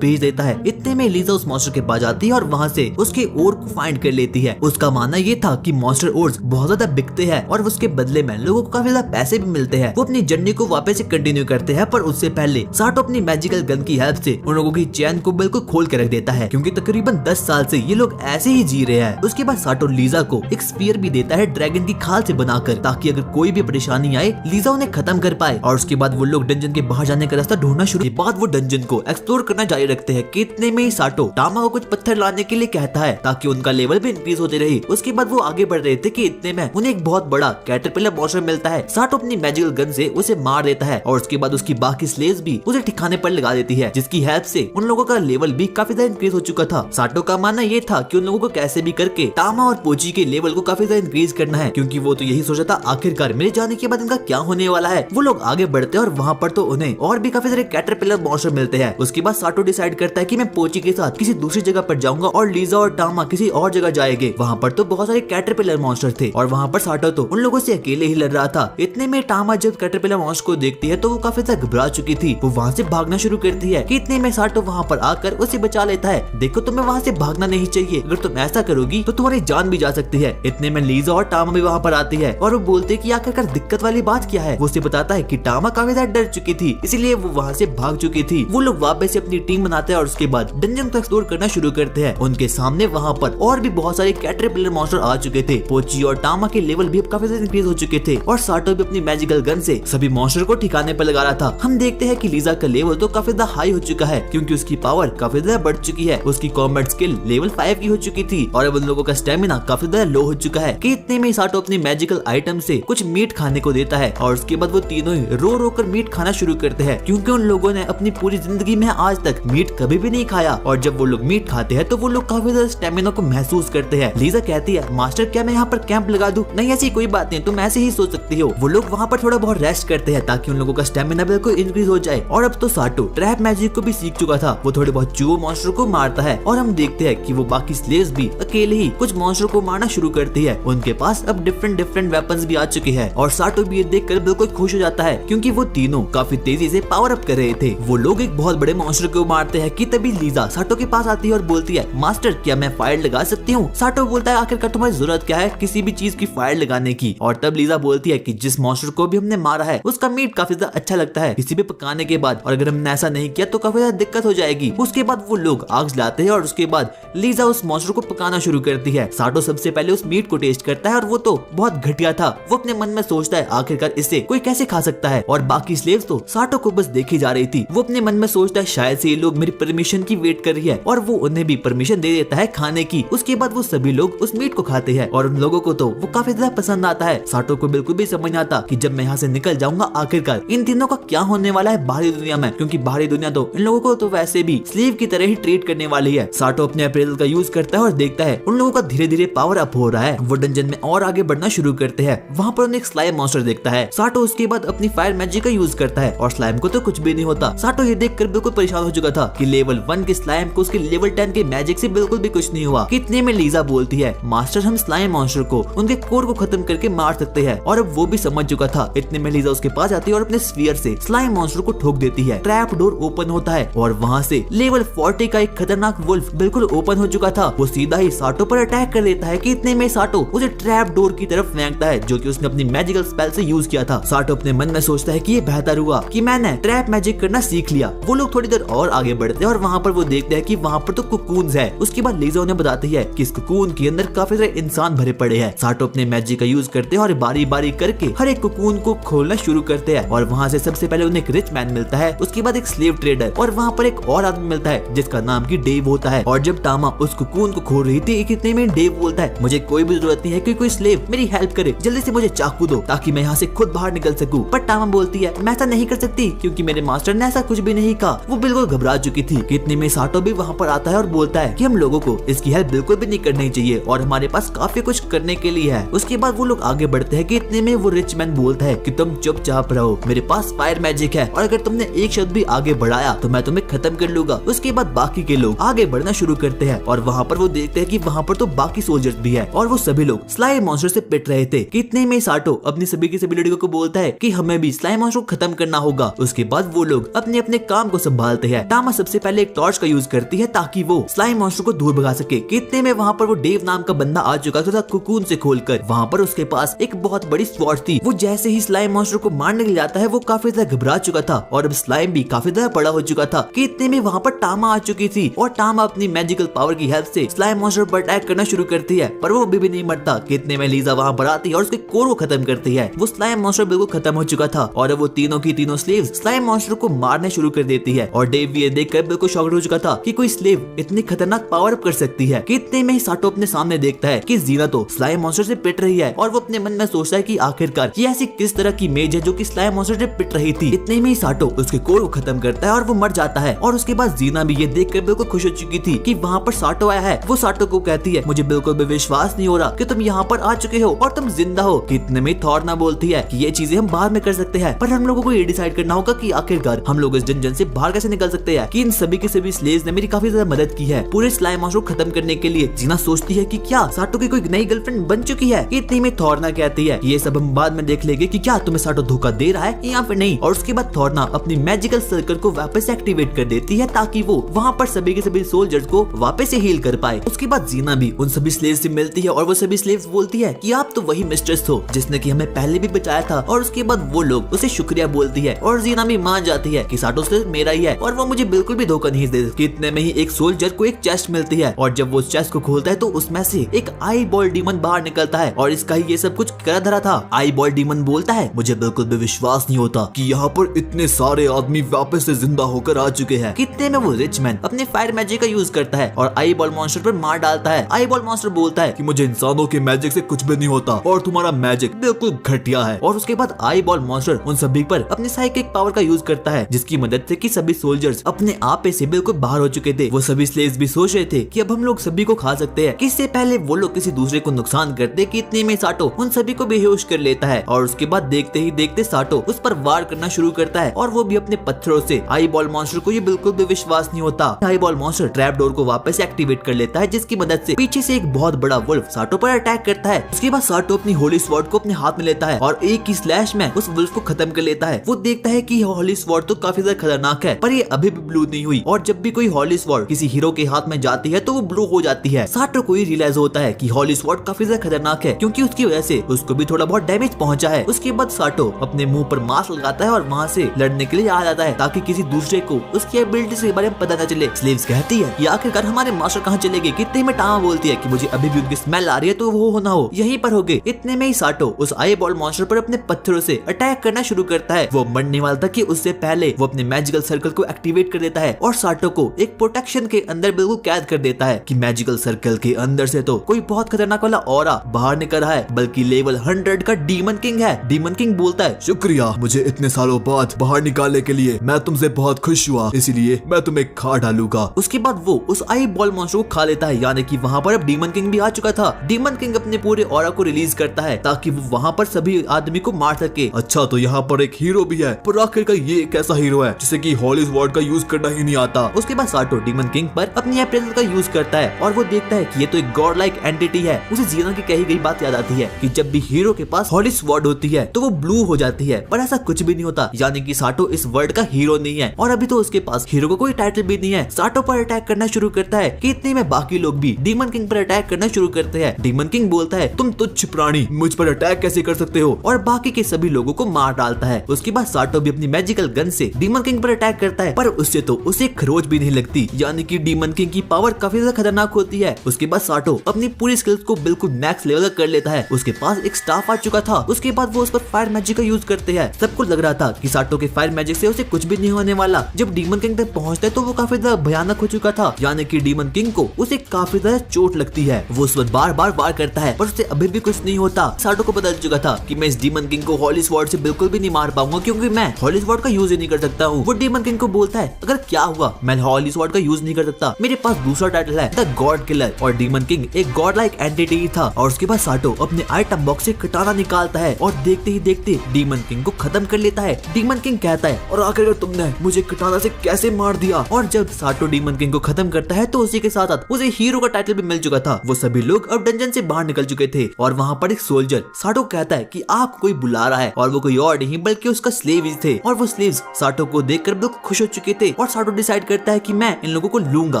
भेज देता है। इतने में लीजा उस मॉन्स्टर के पास जाती है और वहाँ से उसके ओर को फाइंड कर लेती है। उसका मानना ये था कि मॉन्स्टर ओर्स बहुत ज्यादा बिकते हैं और उसके बदले में लोगों को काफी ज्यादा पैसे भी मिलते हैं। वो अपनी जर्नी को वापस से कंटिन्यू करते हैं पर उससे पहले साटो अपनी मैजिकल गन की हेल्प से उन लोगों की चैन को बिल्कुल खोल के रख देता है क्योंकि तकरीबन 10 साल से ये लोग ऐसे ही जी रहे हैं। उसके बाद साटो लीजा को एक स्पीयर भी देता है ड्रैगन की खाल से बनाकर ताकि अगर कोई भी परेशानी आए लीजा उन्हें खत्म कर पाए। और उसके बाद वो लोग डंजन के बाहर जाने का रास्ता ढूंढना शुरू। के बाद वो डंजन को एक्सप्लोर करना जारी रखते हैं कि इतने में ही साटो टामा को कुछ पत्थर लाने के लिए कहता है ताकि उनका लेवल भी इंक्रीज होते रहे। उसके बाद वो आगे बढ़ रहे थे कि इतने में उन्हें एक बहुत बड़ा कैटरपिलर मॉन्स्टर मिलता है। साटो अपनी मैजिकल गन से उसे मार देता है और उसके बाद उसकी बाकी स्लेव्स भी उसे ठिकाने पर लगा देती है जिसकी हेल्प से उन लोगों का लेवल भी काफी ज्यादा इंक्रीज हो चुका था। साटो का मानना ये था कि उन लोगों को कैसे भी करके टामा और पोची के लेवल को काफी ज्यादा इंक्रीज करना है क्योंकि वो तो यही सोचा था आखिरकार मेरे जाने के बाद इनका क्या होने वाला है। वो लोग आगे बढ़ते हैं और वहाँ पर तो उन्हें और भी काफी सारे कैटरपिलर मॉन्स्टर मिलते हैं। उसके बाद साटो डिसाइड करता है कि मैं पोची के साथ किसी दूसरी जगह पर जाऊंगा और लीजा और टामा किसी और जगह जाएंगे। वहाँ पर तो बहुत सारे कैटरपिलर मॉन्स्टर थे और वहाँ पर साटो तो उन लोगों से अकेले ही लड़ रहा था। इतने में टामा जब कैटरपिलर मॉन्स्टर को देखती है तो वो काफी ज्यादा घबरा चुकी थी। वो वहाँ से भागना शुरू करती है कि इतने में साटो वहाँ पर आकर उसे बचा लेता है। देखो तुम्हें वहाँ से भागना नहीं चाहिए, अगर तुम ऐसा करोगी तो तुम्हारी जान भी जा सकती है। इतने में लीजा और टामा भी वहाँ पर आती है और वो बोलते कि आखिरकार दिक्कत वाली बात क्या है। वो उसे बताता है कि टामा काफी ज्यादा डर चुकी थी इसलिए वो वहाँ से भाग चुकी थी। वो लोग वापस से अपनी टीम बनाते हैं और उसके बाद डंजन को एक्सप्लोर करना शुरू करते हैं। उनके सामने वहाँ पर और भी बहुत सारे कैटरपिलर मॉन्स्टर आ चुके थे। पोची और टामा के लेवल भी काफी ज्यादा इंक्रीज हो चुके थे और साटो भी अपनी मैजिकल गन से सभी मॉन्स्टर को ठिकाने पर लगा रहा था। हम देखते हैं कि लीजा का लेवल तो काफी ज्यादा हाई हो चुका है क्योंकि उसकी पावर काफी ज्यादा बढ़ चुकी है। उसकी कॉम्बैट स्किल लेवल 5 की हो चुकी थी और अब उन लोगों का स्टेमिना काफी ज्यादा लो हो चुका है कि इतने में साटो अपनी मैजिकल आइटम से कुछ मीट खाने को देता है और उसके बाद वो तीनों ही रो रो कर मीट खाना शुरू करते हैं क्योंकि उन लोगों ने अपनी पूरी जिंदगी में आज तक मीट कभी भी नहीं खाया और जब वो लोग मीट खाते हैं तो वो लोग काफी ज्यादा स्टेमिना को महसूस करते हैं। लीजा कहती है मास्टर क्या मैं यहाँ पर कैंप लगा दूं? नहीं ऐसी कोई बात नहीं, तुम ऐसे ही सोच सकती हो। वो लोग वहाँ पर थोड़ा बहुत रेस्ट करते हैं ताकि उन लोगों का स्टेमिना बिल्कुल इंक्रीज हो जाए। और अब तो साटो ट्रैप मैजिक को भी सीख चुका था। वो थोड़े बहुत चूहो मॉन्स्टर को मारता है और हम देखते हैं कि वो बाकी स्लेव्स भी अकेले ही कुछ मॉन्स्टर को मारना शुरू करती है। उनके पास अब डिफरेंट वेपन्स भी आ चुके हैं और साटो भी ये देखकर बिल्कुल खुश हो जाता है क्योंकि वो तीनों काफी तेजी से पावर अप कर रहे थे। वो लोग एक बहुत बड़े मॉन्स्टर को मारते हैं कि तभी लीजा साटो के पास आती है और बोलती है मास्टर क्या मैं फायर लगा सकती हूँ? साटो बोलता है आखिरकार तुम्हारी जरूरत क्या है किसी भी चीज की फायर लगाने की? और तब लीजा बोलती है कि जिस मॉन्स्टर को भी हमने मारा है उसका मीट काफी ज्यादा अच्छा लगता है किसी भी पकाने के बाद और अगर हमने ऐसा नहीं किया तो काफी ज्यादा दिक्कत हो जाएगी। उसके बाद वो लोग आग जलाते हैं और उसके बाद लीजा उस मॉन्स्टर को पकाना शुरू करती है। साटो सबसे पहले उस मीट को टेस्ट करता है और वो तो बहुत घटिया था। वो अपने मन में सोचता है आखिरकार इसे कोई कैसे खा सकता है और बाकी स्लेव्स तो साटो को बस देखी जा रही थी। वो अपने मन में सोचता है शायद से ये लोग मेरी परमिशन की वेट कर रही है और वो उन्हें भी परमिशन दे देता है खाने की। उसके बाद वो सभी लोग उस मीट को खाते हैं और उन लोगों को तो वो काफी ज्यादा पसंद आता है। साटो को बिल्कुल भी समझ नहीं आता कि जब मैं यहाँ से निकल जाऊंगा आखिरकार इन तीनों का क्या होने वाला है बाहरी दुनिया में, क्योंकि बाहरी दुनिया तो इन लोगों को तो वैसे भी स्लेव की तरह ही ट्रीट करने वाली है। साटो अपने अप्रेजल का यूज करता है और देखता है उन लोगों का धीरे धीरे पावर अप हो रहा है। वो डंजन में और आगे बढ़ना शुरू करते हैं। वहाँ पर उन्हें एक स्लाइम मॉन्स्टर देखता है। साटो उसके बाद अपनी फायर मैजिक का यूज करता है और स्लाइम को तो कुछ भी नहीं होता। साटो ये देखकर बिल्कुल परेशान हो चुका था कि लेवल 1 के स्लाइम को उसके लेवल 10 के मैजिक से बिल्कुल भी कुछ नहीं हुआ। कितने में लीजा बोलती है मास्टर हम स्लाइम मॉन्स्टर को उनके कोर को खत्म करके मार सकते हैं और अब वो भी समझ चुका था। इतने में लीजा उसके पास आती है और अपने स्फीयर से स्लाइम मॉन्स्टर को ठोक देती है। ट्रैप डोर ओपन होता है और वहाँ से लेवल 40 का एक खतरनाक वुल्फ बिल्कुल ओपन हो चुका था। वो सीधा ही साटो पर अटैक कर देता है कि इतने में साटो उसे ट्रैप डोर की तरफ फेंकता है जो कि उसने अपनी मैजिकल स्पेल से यूज किया था। साटो अपने मन में सोचता है कि ये बेहतर हुआ कि मैंने ट्रैप मैजिक करना सीख लिया। वो लोग थोड़ी देर और आगे बढ़ते हैं और वहाँ पर वो देखते हैं कि वहाँ पर तो कुकून्स है। उसके बाद लीजा उन्हें बताती है कि इस कुकून के अंदर काफी सारे इंसान भरे पड़े हैं। साटो अपने मैजिक का यूज करते हैं और बारी बारी करके हर एक कुकून को खोलना शुरू करते हैं और वहाँ से सबसे पहले उन्हें एक रिच मैन मिलता है। उसके बाद एक स्लेव ट्रेडर और वहाँ पर एक और आदमी मिलता है जिसका नाम की डेव होता है। और जब टामा उस कुकून को खोल रही थी इतने में डेव बोलता है मुझे कोई भी जरूरत जरूरत नहीं है कि कोई स्लेव मेरी हेल्प करे, जल्दी से मुझे चाकू दो ताकि मैं यहाँ से खुद बाहर निकल सकूं। पर टामा बोलती है मैं ऐसा नहीं कर सकती क्योंकि मेरे मास्टर ने ऐसा कुछ भी नहीं कहा। वो बिल्कुल घबरा चुकी थी। इतने में साटो भी वहाँ पर आता है और बोलता है कि हम लोगों को इसकी हेल्प बिल्कुल भी नहीं करनी चाहिए और हमारे पास काफी कुछ करने के लिए है। उसके बाद वो लोग आगे बढ़ते हैं कि इतने में वो रिच मैन बोलता है कि तुम चुपचाप रहो, मेरे पास फायर मैजिक है और अगर तुमने एक शब्द भी आगे बढ़ाया तो मैं तुम्हें खत्म कर लूंगा। उसके बाद बाकी के लोग आगे बढ़ना शुरू करते हैं और वहाँ पर वो देखते हैं कि वहाँ पर तो बाकी सोल्जर्स भी है और वो सभी लोग स्लाइम मॉन्स्टर से पिट रहे थे। इतने में साटो अपनी सभी के सभी लड़कियों को बोलता है कि हमें भी स्लाइम मॉन्स्टर को खत्म करना होगा। उसके बाद वो लोग अपने अपने काम को संभालते हैं। टामा सबसे पहले एक टॉर्च का यूज करती है ताकि वो स्लाइम मॉन्स्टर को दूर भगा सके। इतने में वहाँ पर वो डेव नाम का बंदा आ चुका था कुकून से खोलकर। वहाँ पर उसके पास एक बहुत बड़ी स्वॉर्ड थी। वो जैसे ही स्लाइम मॉन्स्टर को मारने के लिए जाता है वो काफी ज्यादा घबरा चुका था और अब स्लाइम भी काफी ज्यादा बड़ा हो चुका था। कि इतने में वहाँ पर टामा आ चुकी थी और टामा अपनी मैजिकल पावर की हेल्प से स्लाइम मॉन्स्टर पर अटैक करना शुरू करती है पर वो भी नहीं मरता। कितने में लीजा वहाँ पर आती है और उसके कोर को खत्म करती है। वो स्लाइम मॉन्स्टर बिल्कुल खत्म हो चुका था और वो तीनों की तीनों स्लेव्स स्लाइम मॉन्स्टर को मारने शुरू कर देती है और डेव ये देखकर बिल्कुल शॉक्ड हो चुका था कि कोई स्लेव इतनी खतरनाक पावर अप कर सकती है। कितने में साटो अपने सामने देखता है कि जीना तो स्लाइम मॉन्स्टर से पिट रही है और वो अपने मन में सोचता है कि आखिरकार ये ऐसी किस तरह की मेज है जो कि स्लाइम मॉन्स्टर से पिट रही थी। इतने में ही साटो उसके कोर को खत्म करता है और वो मर जाता है और उसके बाद जीना भी ये देखकर बिल्कुल खुश हो चुकी थी कि वहाँ पर साटो आया है। वो साटो को कहती है मुझे बिल्कुल भी विश्वास नहीं हो रहा कि तुम यहाँ पर आ चुके हो और तुम जिंदा हो। कितने में थॉर्ना बोलती है कि ये चीजें हम बाद में कर सकते हैं पर हम लोगों को ये डिसाइड करना होगा कि आखिरकार हम लोग इस डंजन से बाहर कैसे निकल सकते हैं। कि इन सभी के सभी स्लेव्स ने मेरी काफी ज्यादा मदद की है पूरे स्लाइम मॉन्स्टर को खत्म करने के लिए। जीना सोचती है कि क्या साटो की कोई नई गर्लफ्रेंड बन चुकी है। इतनी में थॉर्ना कहती है ये सब हम बाद में देख लेंगे कि क्या तुम्हें साटो धोखा दे रहा है या फिर नहीं। और उसके बाद थॉर्ना अपनी मैजिकल सर्कल को वापस एक्टिवेट कर देती है ताकि वो वहाँ पर सभी के सभी सोल्जर्स को वापस से हील कर पाए। उसके बाद जीना भी उन सभी स्लेव्स से मिलती है और वो सभी स्लेव्स बोलती है कि आप तो वही मिस्ट्रेस हो जिसने कि हमें पहले भी बचाया था। और उसके बाद वो लोग उसे शुक्रिया बोलती है और जीना भी मान जाती है कि साटो सिर्फ मेरा ही है और वो मुझे बिल्कुल भी धोखा नहीं दे। इतने में ही एक सोल्जर को एक चेस्ट मिलती है और जब वो चेस्ट को खोलता है तो उसमें से एक आई बॉल डीमन बाहर निकलता है और इसका ही ये सब कुछ करा धरा था। आई बॉल डीमन बोलता है मुझे बिल्कुल भी विश्वास नहीं होता कि यहाँ पर इतने सारे आदमी वापस से जिंदा होकर आ चुके हैं। कितने में वो रिच मैन अपने फायर मैजिक का यूज करता है और आई बॉल मॉन्स्टर पर मार डालता है। आई बॉल मॉन्स्टर बोलता है कि मुझे इंसानों के मैजिक से कुछ भी नहीं होता और तुम्हारा मैजिक बिल्कुल घटिया है। और उसके बाद आई बॉल मॉन्स्टर उन सभी पर अपने साइकिक पावर का यूज करता है जिसकी मदद से कि सभी सोल्जर्स अपने आप से बिल्कुल बाहर हो चुके थे। वो सभी स्लेव्स भी सोच रहे थे कि अब हम लोग सभी को खा सकते हैं। इससे पहले वो लोग किसी दूसरे को नुकसान करते कि इतने में साटो उन सभी को बेहोश कर लेता है और उसके बाद देखते ही देखते साटो उस पर वार करना शुरू करता है और वो भी अपने पत्थरों से। आई बॉल मॉन्स्टर को ये बिल्कुल भी विश्वास नहीं होता। Eye ball monster trap door को वापस एक्टिवेट कर लेता है जिसकी मदद से पीछे से एक बहुत बड़ा वुल्फ साटो पर अटैक करता है। उसके बाद साटो अपनी होली स्वॉर्ड को अपने हाथ में लेता है और एक ही स्लैश में उस वुल्फ को खत्म कर लेता है। वो देखता है कि होली स्वॉर्ड तो काफी ज्यादा खतरनाक है पर ये अभी भी ब्लू नहीं हुई और जब भी कोई होली स्वॉर्ड किसी हीरो के हाथ में जाती है तो वो ब्लू हो जाती है। साटो को ये रियलाइज होता है कि होली स्वॉर्ड काफी ज्यादा खतरनाक है क्योंकि उसकी वजह से उसको भी थोड़ा बहुत डैमेज पहुंचा है। उसके बाद साटो अपने मुंह पर मास्क लगाता है और वहाँ से लड़ने के लिए आ जाता है ताकि किसी दूसरे को उसकी एबिलिटीज के बारे में पता न चले। स्लेव्स कहती है कि आखिरकार हमारे मास्टर कहाँ चले गए। कितने में टामा बोलती है कि मुझे अभी भी उनकी स्मेल आ रही है तो वो होना हो यहीं पर होगे। इतने में ही साटो उस आई बॉल मॉन्स्टर पर अपने पत्थरों से अटैक करना शुरू करता है। वो मरने वाला था कि उससे पहले वो अपने मैजिकल सर्कल को एक्टिवेट कर देता है और साटो को एक प्रोटेक्शन के अंदर बिल्कुल कैद कर देता है कि मैजिकल सर्कल के अंदर से तो कोई बहुत खतरनाक वाला ऑरा बाहर निकल रहा है बल्कि लेवल 100 का डीमन किंग है। डीमन किंग बोलता है शुक्रिया मुझे इतने सालों बाद बाहर निकालने के लिए, मैं तुमसे बहुत खुश हुआ इसीलिए मैं तुम्हें खा डालूंगा। उसके बाद वो उस आई बॉल मॉन्स्टर को खा लेता है यानी कि वहाँ पर अब डीमन किंग भी आ चुका था। डीमन किंग अपने पूरे ऑरा को रिलीज करता है ताकि वो वहाँ पर सभी आदमी को मार सके। अच्छा तो यहाँ पर एक हीरो भी है पर आखिरकार ये एक ऐसा हीरो है जिसे कि होली स्वॉर्ड का यूज करना ही नहीं आता। उसके बाद साटो डीमन किंग पर अपनी अप्रेजल का यूज करता है और वो देखता है कि ये तो एक गॉड लाइक एंटिटी है। उसे जीना की कही गई बात याद आती है कि जब भी हीरो के पास होली स्वॉर्ड होती है तो वो ब्लू हो जाती है पर ऐसा कुछ भी नहीं होता यानी कि साटो इस वर्ल्ड का हीरो नहीं है और अभी तो उसके पास हीरो को कोई टाइटल भी नहीं है। साटो पर अटैक करना शुरू करता है कि इतने में बाकी लोग भी डीमन किंग पर अटैक करना शुरू करते हैं। डीमन किंग बोलता है तुम तुच्छ प्राणी मुझ पर अटैक कैसे कर सकते हो और बाकी के सभी लोगों को मार डालता है। उसके बाद साटो भी अपनी मैजिकल गन से डीमन किंग पर अटैक करता है पर उससे तो उसे खरोच भी नहीं लगती यानी कि डीमन किंग की पावर काफी ज्यादा खतरनाक होती है। उसके बाद साटो अपनी पूरी स्किल्स को बिल्कुल नेक्स्ट लेवल कर लेता है। उसके पास एक स्टाफ आ चुका था। उसके बाद वो उस पर फायर मैजिक का यूज करते हैं। सबको लग रहा था कि साटो के फायर मैजिक से उसे कुछ भी नहीं होने वाला। जब डीमन किंग तक पहुंचता है तो वो काफी ज्यादा भयानक हो चुका था यानी कि डीमन किंग को उसे काफी ज्यादा चोट लगती है। वो उस वक्त बार बार बार करता है पर उससे अभी भी कुछ नहीं होता। साटो को पता चल चुका था कि मैं इस डीमन किंग को होली स्वॉर्ड से बिल्कुल भी नहीं मार पाऊंगा क्योंकि मैं होली स्वॉर्ड का यूज ही नहीं कर सकता हूँ। वो डीमन किंग को बोलता है अगर क्या हुआ मैं होली स्वॉर्ड का यूज नहीं कर सकता, मेरे पास दूसरा टाइटल है द गॉड किलर। और डीमन किंग एक गॉड लाइक एंटिटी था। और उसके बाद साटो अपने आइटम बॉक्स से कटाना निकालता है और देखते ही देखते डीमन किंग को खत्म कर लेता है। डीमन किंग कहता है और आखिर तुमने मुझे कटाना से कैसे मार दिया। और जब साटो डीमन किंग को खत्म करता है तो उसी के साथ उसे हीरो का टाइटल भी मिल चुका था। वो सभी लोग अब डंजन से बाहर निकल चुके थे और वहाँ पर एक सोल्जर साटो कहता है कि आप कोई बुला रहा है और वो कोई और नहीं बल्कि उसका स्लेव थे। और वो स्लेव्स साटो को देखकर बिल्कुल खुश हो चुके थे और साटो डिसाइड करता है कि मैं इन लोगों को लूंगा।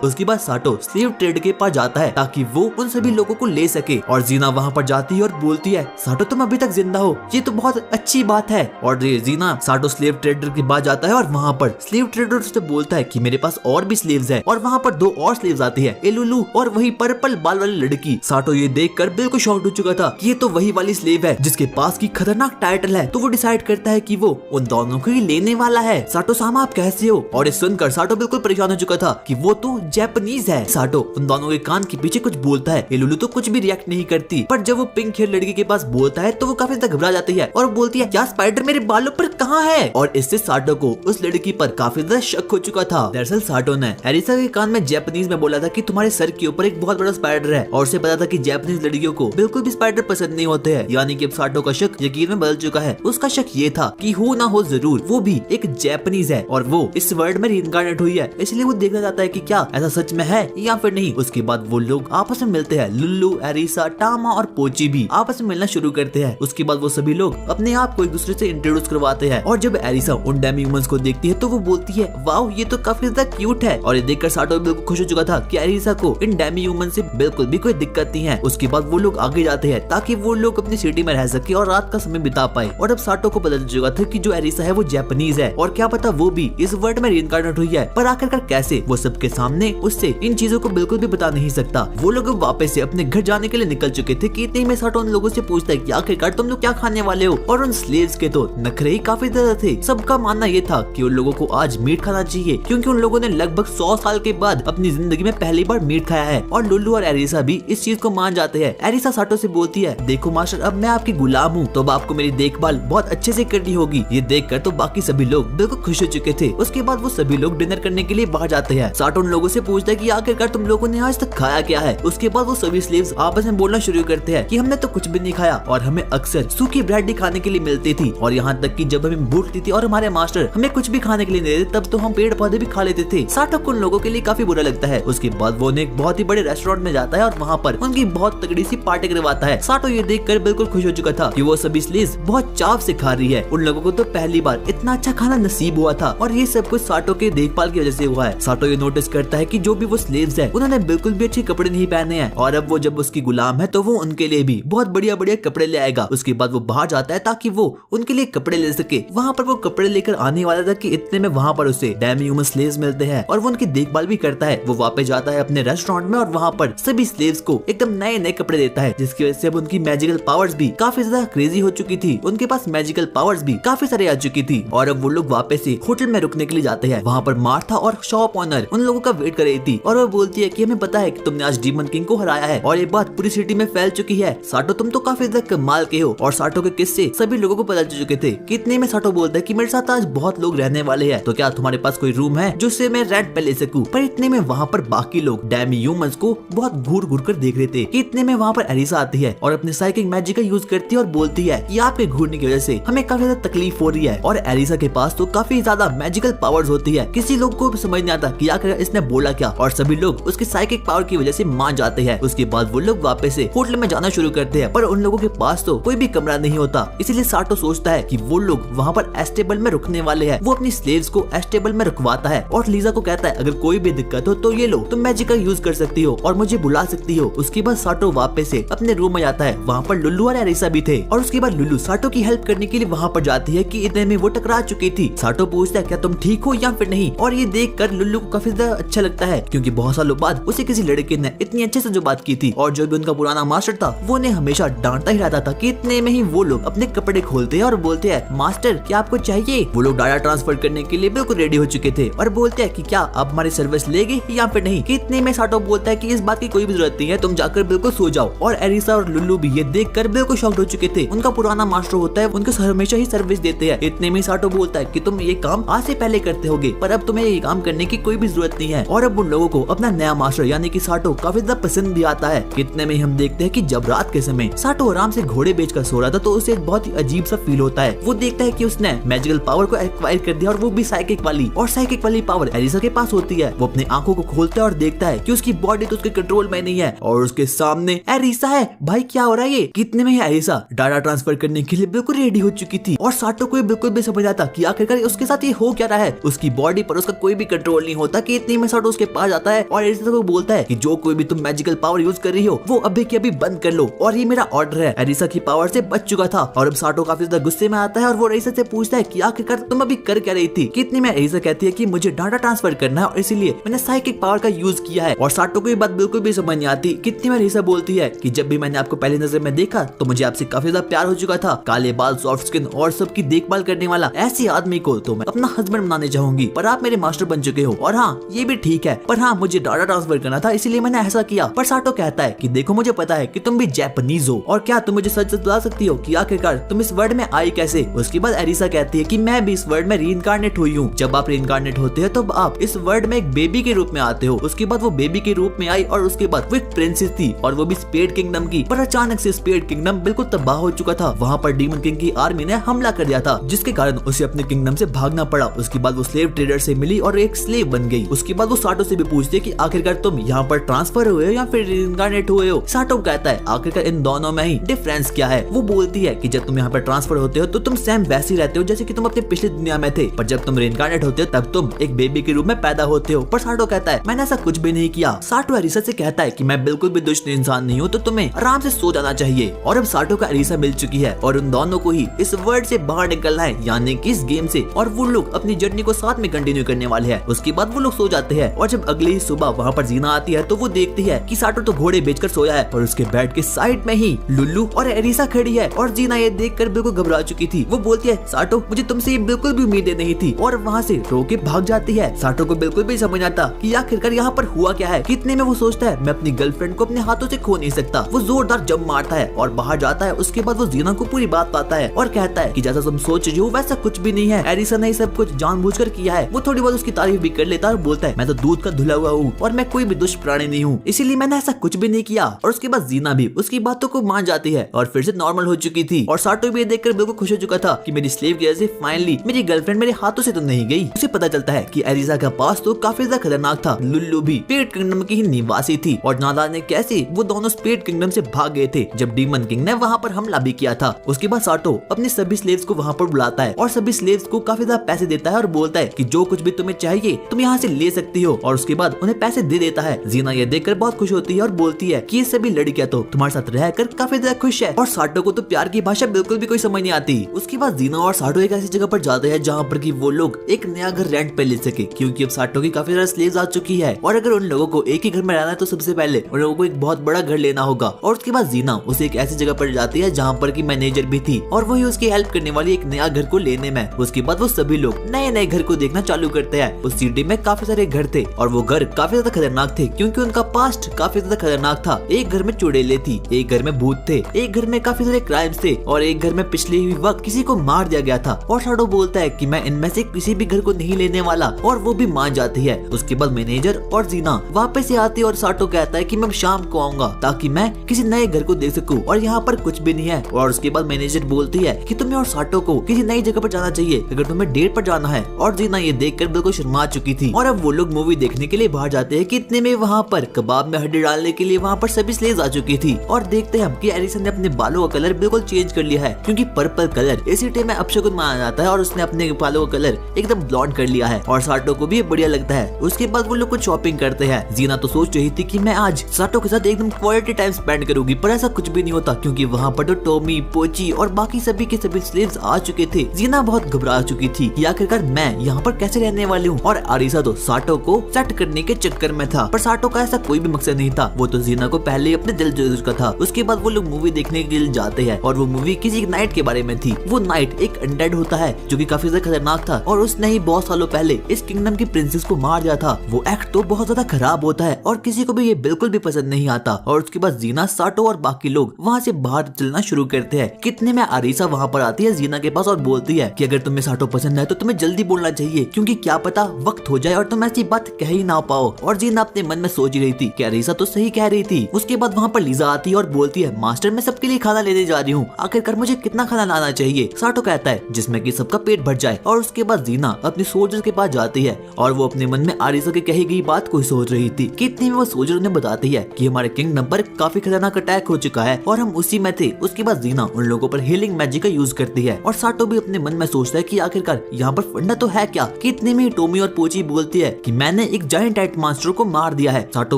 उसके बाद साटो स्लेव ट्रेड के पास जाता है ताकि वो उन सभी लोगों को ले सके। और जीना वहाँ पर जाती है और बोलती है साटो तुम अभी तक जिंदा हो, ये तो बहुत अच्छी बात है। और जीना साटो स्लेव ट्रेडर के पास जाता है और वहाँ पर स्लेव ट्रेडर उससे बोलता है कि मेरे पास और भी स्लेव्स हैं। और वहाँ पर दो और स्लेव्स आती है, एलुलू और वही पर्पल बाल वाली लड़की। साटो ये देखकर बिल्कुल शॉक्ड हो चुका था कि ये तो वही वाली स्लेव है जिसके पास की खतरनाक टाइटल है। तो वो डिसाइड करता है कि वो उन दोनों को ही लेने वाला है। साटो सामा आप कैसे हो? और इस सुनकर साटो बिल्कुल परेशान हो चुका था कि वो तो जापानीज है। साटो उन दोनों के कान के पीछे कुछ बोलता है, एलुलू तो कुछ भी रिएक्ट नहीं करती। पर जब वो पिंक हेयर लड़की के पास बोलता है तो वो काफी ज्यादा घबरा जाती है और बोलती है क्या स्पाइडर मेरे बालों पर कहाँ है? और इससे साटो को उस लड़की पर काफी ज्यादा शक हो चुका था। दरअसल साटो ने एरिसा के कान में जापानीज में बोला था कि तुम्हारे सर के ऊपर एक बहुत बड़ा स्पाइडर है और उसे पता था कि जापानीज लड़कियों को बिल्कुल भी स्पाइडर पसंद नहीं होते हैं। यानी कि अब साटो का शक यकीन में बदल चुका है। उसका शक ये था कि हो ना हो जरूर वो भी एक जापानीज है और वो इस वर्ल्ड में रीइंकार्नेट हुई है, इसलिए वो देखना चाहता है कि क्या ऐसा सच में है या फिर नहीं। उसके बाद वो लोग आपस में मिलते हैं, लुल्लू, एरिसा, टामा और पोची भी आपस में मिलना शुरू करते हैं। उसके बाद वो सभी लोग अपने आप को एक दूसरे से इंट्रोड्यूस करवाते हैं। और जब एरिसा उन डेमी ह्यूमंस को देखती है तो वो बोलती है वाओ ये तो काफी ज्यादा क्यूट है। और ये देखकर साटो बिल्कुल खुश हो चुका था कि एरिसा को इन डेमी ह्यूमन से बिल्कुल भी कोई दिक्कत नहीं है। उसके बाद वो लोग आगे जाते हैं ताकि वो लोग अपनी सिटी में रह सके और रात का समय बिता पाए। और अब साटो को पता चल चुका था कि जो एरिसा है वो जापानीज है और क्या पता वो भी इस वर्ल्ड में रीइंकार्नेट हुई है, पर आखिरकार कैसे वो सबके सामने उससे इन चीजों को बिल्कुल भी बता नहीं सकता। वो लोग वापस से अपने घर जाने के लिए निकल चुके थे कि इतने में साटो उन लोगों से पूछता है कि आखिरकार तुम लोग क्या खाने वाले हो। और उन स्लेव्स के तो नखरे ही काफी ज्यादा थे। सबका मानना ये था कि उन लोगों को आज मीट खाना चाहिए क्योंकि उन लोगों ने लगभग 100 साल के बाद अपनी जिंदगी में पहली बार मीट खाया है। और लुल्लू और एरिसा भी इस चीज को मान जाते हैं। एरिसा साटो से बोलती है देखो मास्टर अब मैं आपकी गुलाम हूँ तो अब आपको मेरी देखभाल बहुत अच्छे से करनी होगी। ये देखकर तो बाकी सभी लोग बिल्कुल खुश हो चुके थे। उसके बाद वो सभी लोग डिनर करने के लिए बाहर जाते हैं। साटो उन लोगों से पूछता है कि आखिरकार तुम लोगों ने आज तक खाया क्या है। उसके बाद वो सभी स्लेव्स आपस में बोलना शुरू करते हैं कि हमने तो कुछ भी नहीं खाया और हमें अक्सर सूखी ब्रेड ही खाने के लिए मिलती थी और यहाँ तक कि जब हमें भूख लगती थी और हमारे मास्टर हमें कुछ भी खाने के लिए नहीं देते तब तो हम पेड़ पौधे भी खा लेते थे। साटो को उन लोगों के लिए काफी बुरा लगता है। उसके बाद वो एक बहुत ही बड़े रेस्टोरेंट में जाता है और वहाँ पर उनकी बहुत तगड़ी सी पार्टी करवाता है। साटो ये देखकर बिल्कुल खुश हो चुका था कि वो सभी स्लेव्स बहुत चाव से खा रही है। उन लोगों को तो पहली बार इतना अच्छा खाना नसीब हुआ था और ये सब कुछ साटो के देखभाल की वजह से हुआ है। साटो ये नोटिस करता है कि जो भी वो स्लेव्स है उन्होंने बिल्कुल भी अच्छे कपड़े नहीं पहने हैं और अब वो जब उसकी गुलाम है तो वो उनके लिए भी बहुत बढ़िया बढ़िया कपड़े ले आएगा। उसके बाद वो बाहर जाता है ताकि वो उनके लिए कपड़े ले सके। वहाँ पर वो कपड़े लेकर आने वाला था कि इतने में वहाँ पर उसे डेमी ह्यूमन स्लेव्स मिलते हैं और वो उनकी देखभाल भी करता है। वो वापस जाता है अपने रेस्टोरेंट में और वहाँ पर सभी स्लेव्स को एकदम नए नए कपड़े देता है जिसकी वजह से अब उनकी मैजिकल पावर्स भी काफी ज्यादा क्रेजी हो चुकी थी। उनके पास मैजिकल पावर्स भी काफी सारे आ चुकी थी और अब वो लोग वापस से होटल में रुकने के लिए जाते हैं। वहाँ पर मार्था और शॉप ऑनर उन लोगों का वेट कर रही थी और वो बोलती है कि हमें पता है कि तुमने आज डीमन किंग को हराया है और ये बात पूरी सिटी में फैल चुकी है। साटो तुम तो काफी ज्यादा कमाल के हो। और साटो के किस्से सभी लोगों को पता चल चुके थे। कितने में साटो बोलता है कि मेरे साथ आज बहुत लोग रहने वाले हैं तो क्या तुम्हारे पास कोई रूम है जिससे मैं रेंट पे ले सकूं। पर इतने में वहाँ पर बाकी लोग डेमी ह्यूमंस को बहुत घूर घूर कर देख रहे थे। इतने में वहाँ पर एरिसा आती है और अपने साइकिक मैजिक का यूज करती है और बोलती है कि आपके घूरने की वजह से हमें काफी ज्यादा तकलीफ हो रही है। और एरिसा के पास तो काफी ज्यादा मैजिकल पावर्स होती है। किसी लोग को भी समझ नहीं आता कि आखिर इसने बोला क्या और सभी लोग उसके साइकिक पावर की वजह से मान जाते हैं। उसके बाद वो लोग वापस से होटल में जाना शुरू करते हैं पर उन लोगों के पास तो कोई भी कमरा नहीं होता। इसलिए साटो सोचता है कि वो लोग वहाँ पर एस्टेबल में रुकने वाले हैं। वो अपनी स्लेव्स को एस्टेबल में रुकवाता है और लीजा को कहता है अगर कोई भी दिक्कत हो तो ये लो तुम मैजिक का यूज कर सकती हो और मुझे बुला सकती हो। उसके बाद साटो वापस से अपने रूम में जाता है। वहाँ पर लुल्लू और एरिसा भी थे और उसके बाद लुल्लू साटो की हेल्प करने के लिए वहाँ पर जाती है कि इतने में वो टकरा चुकी थी। साटो पूछता है क्या तुम ठीक हो या फिर नहीं। और ये देख कर लुल्लू को काफी ज्यादा अच्छा लगता है क्योंकि बहुत सालों बाद उसे किसी लड़के ने इतनी अच्छे से जो बात की थी और जो भी उनका पुराना मास्टर था वो ने हमेशा डांटता ही रहता था कि इतने में ही वो लोग अपने कपड़े खोलते हैं और बोलते हैं मास्टर क्या आपको चाहिए। वो लोग डाटा ट्रांसफर करने के लिए बिल्कुल रेडी हो चुके थे और बोलते हैं कि क्या आप हमारी सर्विस लेंगे या फिर नहीं। कि इतने में साटो बोलता है कि इस बात की कोई भी जरूरत नहीं है, तुम जाकर बिल्कुल बिल्कुल सो जाओ। और एरिसा और लुल्लू भी ये देख कर बिल्कुल शॉक्ड हो चुके थे। उनका पुराना मास्टर होता है, उनको हमेशा ही सर्विस देते हैं। इतने में साटो बोलता है कि तुम ये काम आज से पहले करते होगे, पर अब तुम्हें ये काम करने की कोई भी जरूरत नहीं है। और अब उन लोगों को अपना नया मास्टर यानी कि साटो काफी ज्यादा पसंद भी आता है। इतने में हम देखते हैं कि जब रात के समय साटो आराम से घोड़े बेचकर सो रहा था तो उसे एक बहुत ही अजीब सा फील होता है। वो देखता है कि उसने मैजिकल पावर को एक्वायर कर दिया और वो भी साइकिक वाली। और साइकिक वाली पावर एरिसा के पास होती है। वो अपनी आंखों को खोलता है और देखता है कि उसकी बॉडी तो उसके कंट्रोल में नहीं है और उसके सामने एरिसा है। भाई क्या हो रहा है ये? कितने में एरिसा डाटा ट्रांसफर करने के लिए बिल्कुल रेडी हो चुकी थी और साटो को बिल्कुल भी समझ आता कि आखिरकार उसके साथ ये हो क्या रहा है। उसकी बॉडी पर उसका कोई भी कंट्रोल नहीं होता कि इतने में साटो उसके पास आता है और एरिसा को बोलता है कि जो कोई भी तुम मैजिकल पावर यूज कर रही हो वो अभी के अभी बंद कर लो और ये मेरा ऑर्डर है। एरिसा की पावर से बच चुका था और अब साटो काफी ज्यादा गुस्से में आता है और वो एरिसा से पूछता है कि आखिरकार तुम अभी कर क्या रही थी। कितने में एरिसा कहती है कि मुझे डाटा ट्रांसफर करना है और इसीलिए मैंने साइकिक पावर का यूज किया है। और साटो को ये बात बिल्कुल भी समझ नहीं आती। कितनी में एरिसा बोलती है कि जब भी मैंने आपको पहली नजर में देखा तो मुझे आपसे काफी ज्यादा प्यार हो चुका था। काले बाल, सॉफ्ट स्किन और सबकी देखभाल करने वाला ऐसे आदमी को तो मैं अपना हस्बैंड बनाने चाहूंगी, पर आप मेरे मास्टर बन चुके हो। और हाँ ये भी ठीक है, पर हाँ मुझे डाटा ट्रांसफर करना था इसीलिए मैंने ऐसा किया। पर साटो कहता है कि देखो मुझे पता है कि तुम भी जापानीज हो और क्या तुम मुझे सच सच बता सकती हो कि आखिरकार तुम इस वर्ल्ड में आई कैसे। उसके बाद एरिसा कहती है कि मैं भी इस वर्ल्ड में रीइंकार्नेट हुई हूँ। जब आप रीइंकार्नेट होते हैं तो आप इस वर्ल्ड में एक बेबी के रूप में आते हो। उसके बाद वो बेबी के रूप में आई और उसके बाद वो एक प्रिंसेस थी और वो भी स्पेड किंगडम की। पर अचानक से स्पेड किंगडम बिल्कुल तबाह हो चुका था। वहाँ पर डीमन किंग की आर्मी ने हमला कर दिया था जिसके कारण उसे अपने किंगडम से भागना पड़ा। उसके बाद वो स्लेव ट्रेडर से मिली और एक स्लेव बन गई। उसके बाद वो साटो से भी पूछती है कि आखिरकार तुम यहाँ पर ट्रांसफर हुए हो या फिर रीइंकार्नेट हुए हो। साटो कहता है आखिरकार इन दोनों में ही डिफरेंस क्या है। वो बोलती है कि जब तुम यहाँ पर ट्रांसफर होते हो तो तुम सेम वैसे ही रहते हो जैसे कि तुम अपने पिछली दुनिया में थे, पर जब तुम रीइंकार्नेट होते हो तब तुम एक बेबी के रूप में पैदा होते हो। पर साटो कहता है मैंने ऐसा कुछ भी नहीं किया। साटो एरिसा से कहता है कि मैं बिल्कुल भी दुष्ट इंसान नहीं हूँ, तो तुम्हें आराम से सो जाना चाहिए। और अब साटो का एरिसा मिल चुकी है और उन दोनों को ही इस वर्ल्ड से बाहर निकलना है यानी कि इस गेम से, और वो लोग अपनी जर्नी को साथ में कंटिन्यू करने वाले हैं। उसके बाद वो लोग सो जाते हैं और जब अगली ही सुबह वहाँ पर जीना आती है तो वो देखती है कि साटो तो घोड़े बेचकर सोया है और उसके बेड के साइड में ही लुल्लू और एरिसा खड़ी है। और जीना ये देखकर बिल्कुल घबरा चुकी थी। वो बोलती है साटो मुझे तुमसे ये बिल्कुल भी उम्मीदें नहीं थी और वहाँ से रो के भाग जाती है। साटो को बिल्कुल भी समझ आता कि आखिरकार यहाँ पर हुआ क्या है। कितने में वो सोचता है मैं अपनी गर्लफ्रेंड को अपने हाथों से खो नहीं सकता। वो जोरदार जंप मारता है और बाहर जाता है। उसके बाद वो जीना को पूरी बात पाता है और कहता है कि जैसा तुम सोच रही हो वैसा कुछ भी नहीं है। एरिसा ने सब कुछ जानबूझकर किया है। वो थोड़ी बहुत उसकी तारीफ भी कर लेता है और बोलता है मैं तो दूध का धुला हुआ हूँ और मैं कोई भी दुष्ट प्राणी नहीं हूँ, इसीलिए मैंने ऐसा कुछ भी नहीं किया। और उसके बाद जीना भी उसकी बातों को मान जाती है और फिर से नॉर्मल हो चुकी थी। और साटो भी ये देखकर बिल्कुल खुश हो चुका था कि मेरी स्लेव की वजह से फाइनली मेरी गर्लफ्रेंड मेरे हाथों से तो नहीं गई। उसे पता चलता है कि एरिसा का पास तो काफी ज्यादा खतरनाक था। लुल्लू भी स्पेड किंगडम की ही निवासी थी और ना जाने कैसे वो दोनों स्पेड किंगडम से भाग गए थे जब डीमन किंग ने वहाँ पर हमला भी किया था। उसके बाद साटो अपने सभी स्लेव्स को वहाँ पर बुलाता है और सभी स्लेव्स को काफी ज्यादा पैसे देता है और बोलता है कि जो कुछ भी तुम्हें चाहिए तुम यहाँ से ले सकती हो, और उसके बाद उन्हें पैसे दे देता है। जीना ये देखकर बहुत खुश होती है और बोलती है कि ये सभी लड़कियां तो तुम्हारे साथ रहकर काफी ज्यादा खुश है। और साटो को तो प्यार की भाषा बिल्कुल भी कोई समझ नहीं आती। उसके बाद जीना और साटो एक ऐसी जगह पर जाते हैं जहाँ पर कि वो लोग एक नया घर रेंट पे ले सके, क्योंकि अब साटो की काफी ज्यादा स्लेव्स आ चुकी है और अगर उन लोगों को एक ही घर में रहना है तो सबसे पहले उन लोगों को एक बहुत बड़ा घर लेना होगा। और उसके बाद जीना उसे एक ऐसी जगह पर जाती है जहाँ पर की मैनेजर भी थी और वही उसकी हेल्प करने वाली एक नया घर को लेने में। उसके बाद वो सभी लोग नए नए घर को देखना चालू करते हैं। उस सिटी में काफी सारे घर थे और वो घर काफी ज्यादा खतरनाक थे क्योंकि उनका पास्ट काफी ज्यादा खतरनाक था। एक घर में चुड़ैलें थी, एक घर में भूत थे, एक घर में काफी सारे क्राइम्स थे और एक घर में पिछले ही वक्त किसी को मार दिया गया था। और साटो बोलता है कि मैं इनमें से किसी भी घर को नहीं लेने वाला और वो भी मान जाती है। उसके बाद मैनेजर और जीना वापस से आती है और साटो कहता है कि मैं शाम को आऊंगा ताकि मैं किसी नए घर को देख सकूं और यहाँ पर कुछ भी नहीं है। और उसके बाद मैनेजर बोलती है कि तुम्हें और साटो को किसी नई जगह पर जाना चाहिए अगर तुम्हें डेट पर जाना है। और जीना ये देखकर बिल्कुल शर्मा चुकी थी और अब वो लोग मूवी देखने के लिए बाहर जाते हैं। कितने में वहाँ पर कबाब में हड्डी डालने के लिए वहाँ पर सभी स्लेव्स आ चुकी थी और देखते हैं हम कि एरिसा ने अपने बालों का कलर बिल्कुल चेंज कर लिया है क्योंकि पर्पल कलर इसी टाइम में अपशकुन माना जाता है और उसने अपने बालों का कलर एकदम ब्लॉन्ड कर लिया है और साटो को भी बढ़िया लगता है। उसके बाद वो लोग कुछ शॉपिंग करते हैं। जीना तो सोच रही थी कि मैं आज साटो के साथ एकदम क्वालिटी टाइम स्पेंड करूंगी, पर ऐसा कुछ भी नहीं होता क्योंकि वहाँ पर तो टॉमी, पोची और बाकी सभी के सभी स्लेव्स आ चुके थे। जीना बहुत घबरा चुकी थी कि आखिरकार मैं यहाँ पर कैसे रहने वाली हूँ। और एरिसा तो साटो को सेट करने के चक्कर में था, पर साटो का ऐसा कोई भी मकसद नहीं था। वो तो जीना को पहले अपने दिल जोड़ चुका था। उसके बाद वो लोग मूवी देखने के लिए जाते हैं और वो मूवी किसी एक नाइट के बारे में थी। वो नाइट एक अनडेड होता है जो कि काफी ज्यादा खतरनाक था और उसने ही बहुत सालों पहले इस किंगडम की प्रिंसेस को मार दिया था। वो एक्ट तो बहुत ज्यादा खराब होता है और किसी को भी ये बिल्कुल भी पसंद नहीं आता। और उसके बाद जीना, साटो और बाकी लोग वहाँ से बाहर चलना शुरू करते हैं। कितने में आरिसा वहाँ पर आती है जीना के पास और बोलती है कि अगर तुम्हें साटो पसंद है तो तुम्हें जल्दी बोलना चाहिए, क्योंकि क्या पता वक्त हो जाए और तुम ऐसी बात कह ही ना पाओ। और जीना अपने मन में सोच ही रही थी कि आरिसा तो सही कह रही थी। उसके बाद वहाँ पर लीजा आती है और बोलती है, मास्टर मैं सबके लिए खाना लेने जा रही हूँ, आखिरकार मुझे कितना खाना लाना चाहिए। साटो कहता है जिसमें कि सबका पेट भर जाए। और उसके बाद जीना अपने सोल्जर के पास जाती है और वो अपने मन में आरिसा के कही गई बात को सोच रही थी। कितने में वो सोल्जर ने बताती है कि हमारे किंगडम पर काफी खतरनाक अटैक हो चुका है और हम उसी में थे। उसके बाद जीना उन लोगों पर हीलिंग मैजिक का यूज करती है और साटो भी अपने मन में सोचता है कि आखिरकार यहाँ पर फंडा तो है क्या। कितने में टोमी और पोची बोलती है कि मैंने एक जायंट एंट मॉन्स्टर को मार दिया है। साटो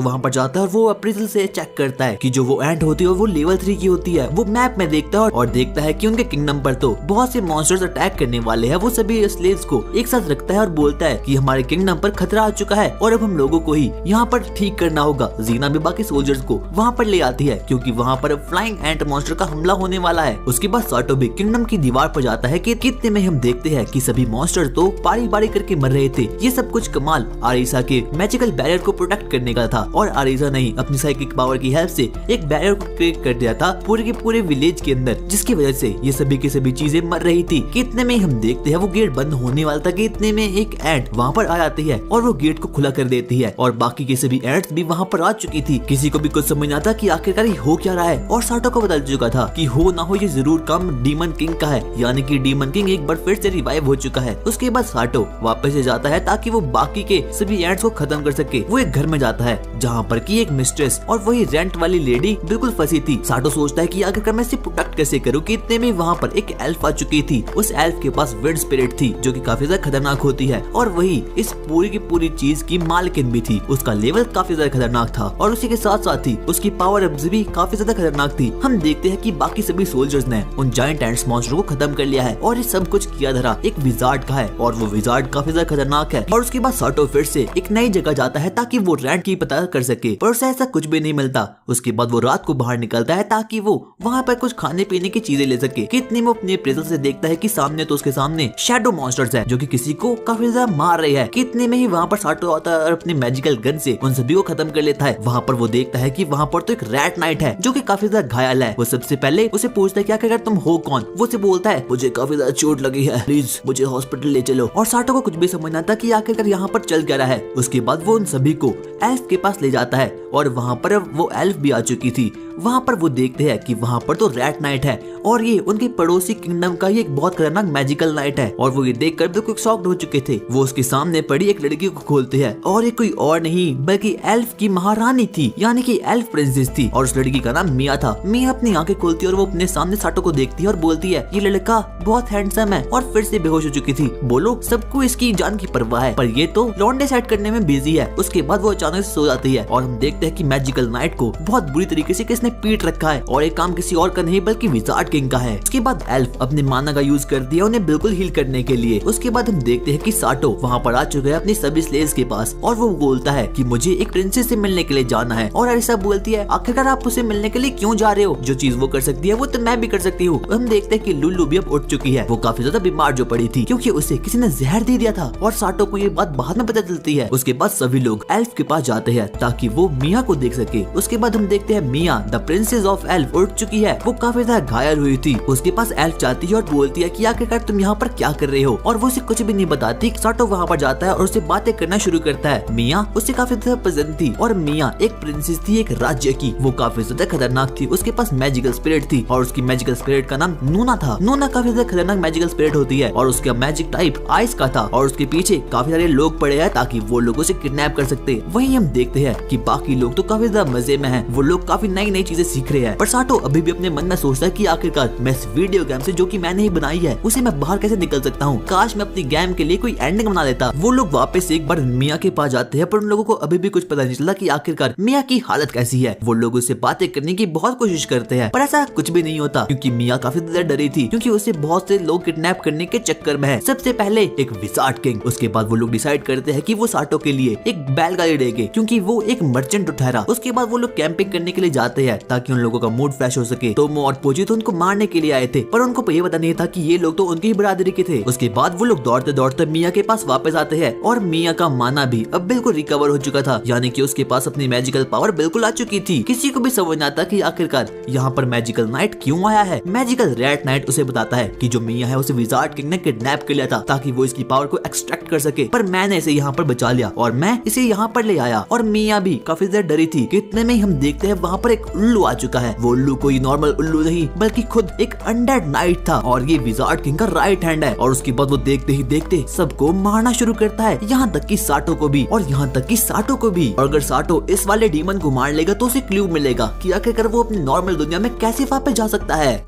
वहाँ पर जाता है और वो अप्रेजल से चेक करता है कि जो वो एंट होती है वो लेवल 3 की होती है। वो मैप में देखता है और देखता है कि उनके किंगडम पर तो बहुत से मॉन्स्टर्स अटैक करने वाले हैं। वो सभी स्लेव्स को एक साथ रखता है और बोलता है कि हमारे किंगडम पर खतरा आ चुका है और अब हम लोगों को ही यहाँ पर ठीक करना होगा। जीना भी बाकी सोल्जर्स को वहाँ पर ले आती है क्योंकि वहाँ पर फ्लाइंग एंट मॉन्स्टर का हमला होने वाला है। उसके बाद साटो भी किंगडम की दीवार पर जाता है कि कितने में हम देखते हैं कि सभी मॉन्स्टर तो बारी बारी करके मर रहे थे। ये सब कुछ कमाल आरिसा के मैजिकल बैरियर को प्रोटेक्ट करने का था और आरिसा ने अपनी साइकिक पावर की हेल्प से एक बैरियर को क्रिएट कर दिया था पूरे के पूरे विलेज के अंदर, जिसकी वजह से ये सभी की सभी चीजें मर रही थी। कितने में हम देखते हैं वो गेट बंद होने वाला था कि इतने में एक एंट वहाँ पर आ जाती है और वो गेट को खुला कर देती है और बाकी के सभी एंट्स भी वहाँ पर आ चुकी थी। किसी को भी कुछ समझ नहीं आता कि आखिरकार ये हो क्या रहा है और साटो को बता चुका था कि हो ना हो ये जरूर काम डीमन किंग का है, यानी कि डीमन किंग एक बार फिर से रिवाइव हो चुका है। उसके बाद साटो वापस से जाता है ताकि वो बाकी के सभी एंट्स को खत्म कर सके। वो एक घर में जाता है जहाँ पर की एक मिस्ट्रेस और वही रेंट वाली लेडी बिल्कुल फंसी थी। साटो सोचता है कि आखिरकार मैं इसे प्रोटेक्ट कैसे करूँ कि इतने में वहाँ पर एक एल्फ आ चुकी थी। उस एल्फ के पास विंड स्पिरिट थी जो कि काफी ज्यादा खतरनाक होती है और वही इस पूरी की पूरी चीज की मालकिन भी थी। उसका लेवल काफी ज्यादा खतरनाक था और उसी के साथ साथ ही उसकी पावर अप्स भी काफी ज्यादा खतरनाक थी। हम देखते हैं कि बाकी सभी सोल्जर्स ने उन जायंट एंट्स मॉन्स्टर को खत्म कर लिया है और ये सब कुछ किया धरा एक विजार्ड का है और वो विजार्ड काफी ज्यादा खतरनाक है। और उसके बाद साटो फिर से एक नई जगह जाता है ताकि वो रेंट की पता कर सके, पर उसे ऐसा कुछ भी नहीं मिलता। उसके बाद वो रात को बाहर निकलता है ताकि वो वहाँ पर कुछ खाने पीने की चीजें ले सके। कितने में अपने प्रेजल से देखता है कि सामने तो उसके सामने शैडो मॉन्स्टर्स है जो कि किसी को काफी ज्यादा मार रहे हैं। कितने में ही वहाँ पर साटो आता है और अपने मैजिकल गन से उन सभी को खत्म कर लेता है। वहाँ पर वो देखता है कि वहाँ पर तो एक रैट नाइट है जो कि काफी ज्यादा घायल है। वो सबसे पहले उसे पूछता है क्या अगर तुम हो कौन। वो उसे बोलता है मुझे काफी ज्यादा चोट लगी है, प्लीज मुझे हॉस्पिटल ले चलो। और साटो को कुछ भी समझ नहीं आता कि आखिरकार यहाँ पर चल क्या रहा है। उसके बाद वो उन सभी को एल्फ के पास ले जाता है और वहाँ पर वो एल्फ भी आ चुकी थी। वहाँ पर वो देखते हैं कि वहाँ पर तो रैट नाइट है और ये उनके पड़ोसी किंगडम का ही एक बहुत खतरनाक मैजिकल नाइट है और वो ये देखकर बिल्कुल शॉक्ड हो चुके थे। वो उसके सामने पड़ी एक लड़की को खोलते हैं और ये कोई और नहीं बल्कि एल्फ की महारानी थी, यानी कि एल्फ प्रिंसेस थी और उस लड़की का नाम मिया था। मिया अपनी आंखें खोलती है और वो अपने सामने साटो को देखती है और बोलती है ये लड़का बहुत हैंडसम है और फिर से बेहोश हो चुकी थी। बोलो सबको इसकी जान की परवाह है पर ये तो लौंडे सेट करने में बिजी है। उसके बाद वो अचानक से सो जाती है और हम देखते हैं कि मैजिकल नाइट को बहुत बुरी तरीके से किसने पीट रखा है और एक काम किसी और का नहीं बल्कि विजार्ड किंग का है। उसके बाद एल्फ अपने माना का यूज करती है उन्हें बिल्कुल हील करने के लिए। उसके बाद हम देखते हैं कि साटो वहाँ पर आ चुका है अपनी सभी स्लेव्स के पास और वो बोलता है कि मुझे एक प्रिंसेस से मिलने के लिए जाना है और अरिसा बोलती है आखिरकार आप उसे मिलने के लिए क्यों जा रहे हो, जो चीज वो कर सकती है वो तो मैं भी कर सकती हूँ। हम देखते हैं कि लुल्लू भी अब उठ चुकी है। वो काफी ज्यादा बीमार जो पड़ी थी क्योंकि उसे किसी ने जहर दे दिया था और साटो को ये बात बाद में पता चलती है। उसके बाद सभी लोग एल्फ के पास जाते हैं ताकि वो मिया को देख सके। उसके बाद हम देखते हैं मिया द प्रिंसेस ऑफ एल्फ उठ चुकी है। वो काफी ज्यादा घायल हुई थी। उसके पास एल्फ जाती है और बोलती है कि आखिरकार तुम यहाँ पर क्या कर रहे हो और वो उसे कुछ भी नहीं बताती। साटो वहाँ पर जाता है और उसे बातें करना शुरू करता है। मिया उसे काफी ज्यादा पसंद थी और मिया एक प्रिंसेस थी एक राज्य की। वो काफी ज्यादा खतरनाक थी। उसके पास मैजिकल स्पिरिट थी और उसकी मैजिकल स्पिरिट का नाम नूना था। नूना काफी ज्यादा खतरनाक मैजिकल स्पिरिट होती है और उसका मैजिक टाइप आइस का था और उसके पीछे काफी सारे लोग पड़े हैं ताकि वो लोगों से किडनैप कर सकते। वहीं हम देखते हैं कि बाकी लोग तो काफी ज्यादा मजे में हैं। वो लोग काफी नई नई चीजें सीख रहे हैं पर साटो अभी भी अपने मन में सोचता है कि आखिरकार मैं इस वीडियो गेम से जो कि मैंने ही बनाई है उसे मैं बाहर कैसे निकल सकता हूँ। काश मैं अपनी गेम के लिए कोई एंडिंग बना लेता। वो लोग वापस एक बार मिया के पास जाते हैं पर उन लोगों को अभी भी कुछ पता नहीं चलता कि आखिरकार मिया की हालत कैसी है। वो लोग उससे बातें करने की बहुत कोशिश करते हैं पर ऐसा कुछ भी नहीं होता क्योंकि मिया काफी ज्यादा डरी थी क्योंकि उसे बहुत से लोग किडनैप करने के चक्कर में है। सबसे पहले एक विजार्ड किंग। उसके बाद वो लोग डिसाइड करते हैं कि वो साटो के लिए एक बैलगाड़ी देंगे क्योंकि वो एक मर्चेंट ठहरा। उसके बाद वो लोग कैंपिंग करने के लिए जाते हैं हैं ताकि उन लोगों का मूड फ्रेश हो सके। तोमो और पोची तो उनको मारने के लिए आए थे, पर उनको ये पता नहीं था कि ये लोग तो उनकी ही बिरादरी के थे। उसके बाद वो लोग दौड़ते दौड़ते मिया के पास वापस आते हैं और मिया का माना भी अब बिल्कुल रिकवर हो चुका था, यानी कि उसके पास अपनी मैजिकल पावर बिल्कुल आ चुकी थी। किसी को भी समझ आता कि आखिरकार यहाँ पर मैजिकल नाइट क्यों आया है। मैजिकल रेड नाइट उसे बताता है कि जो मिया है उसे विजार्ड किंग ने किडनैप कर लिया था ताकि वो इसकी पावर को एक्सट्रैक्ट कर सके, पर मैंने इसे यहाँ पर बचा लिया और मैं इसे यहाँ पर ले आया। और मिया भी काफी देर डरी थी। कितने में हम देखते हैं वहाँ पर एक उल्लू आ चुका है। वो उल्लू कोई नॉर्मल उल्लू नहीं बल्कि खुद एक अनडेड नाइट था और ये विजार्ड किंग का राइट हैंड है। और उसके बाद वो देखते ही देखते सबको मारना शुरू करता है, यहाँ तक कि साटो को भी और यहाँ तक कि साटो को भी। और अगर साटो इस वाले डीमन को मार लेगा तो उसे क्लू मिलेगा कि आखिरकार वो अपनी नॉर्मल दुनिया में कैसे वापस जा सकता है।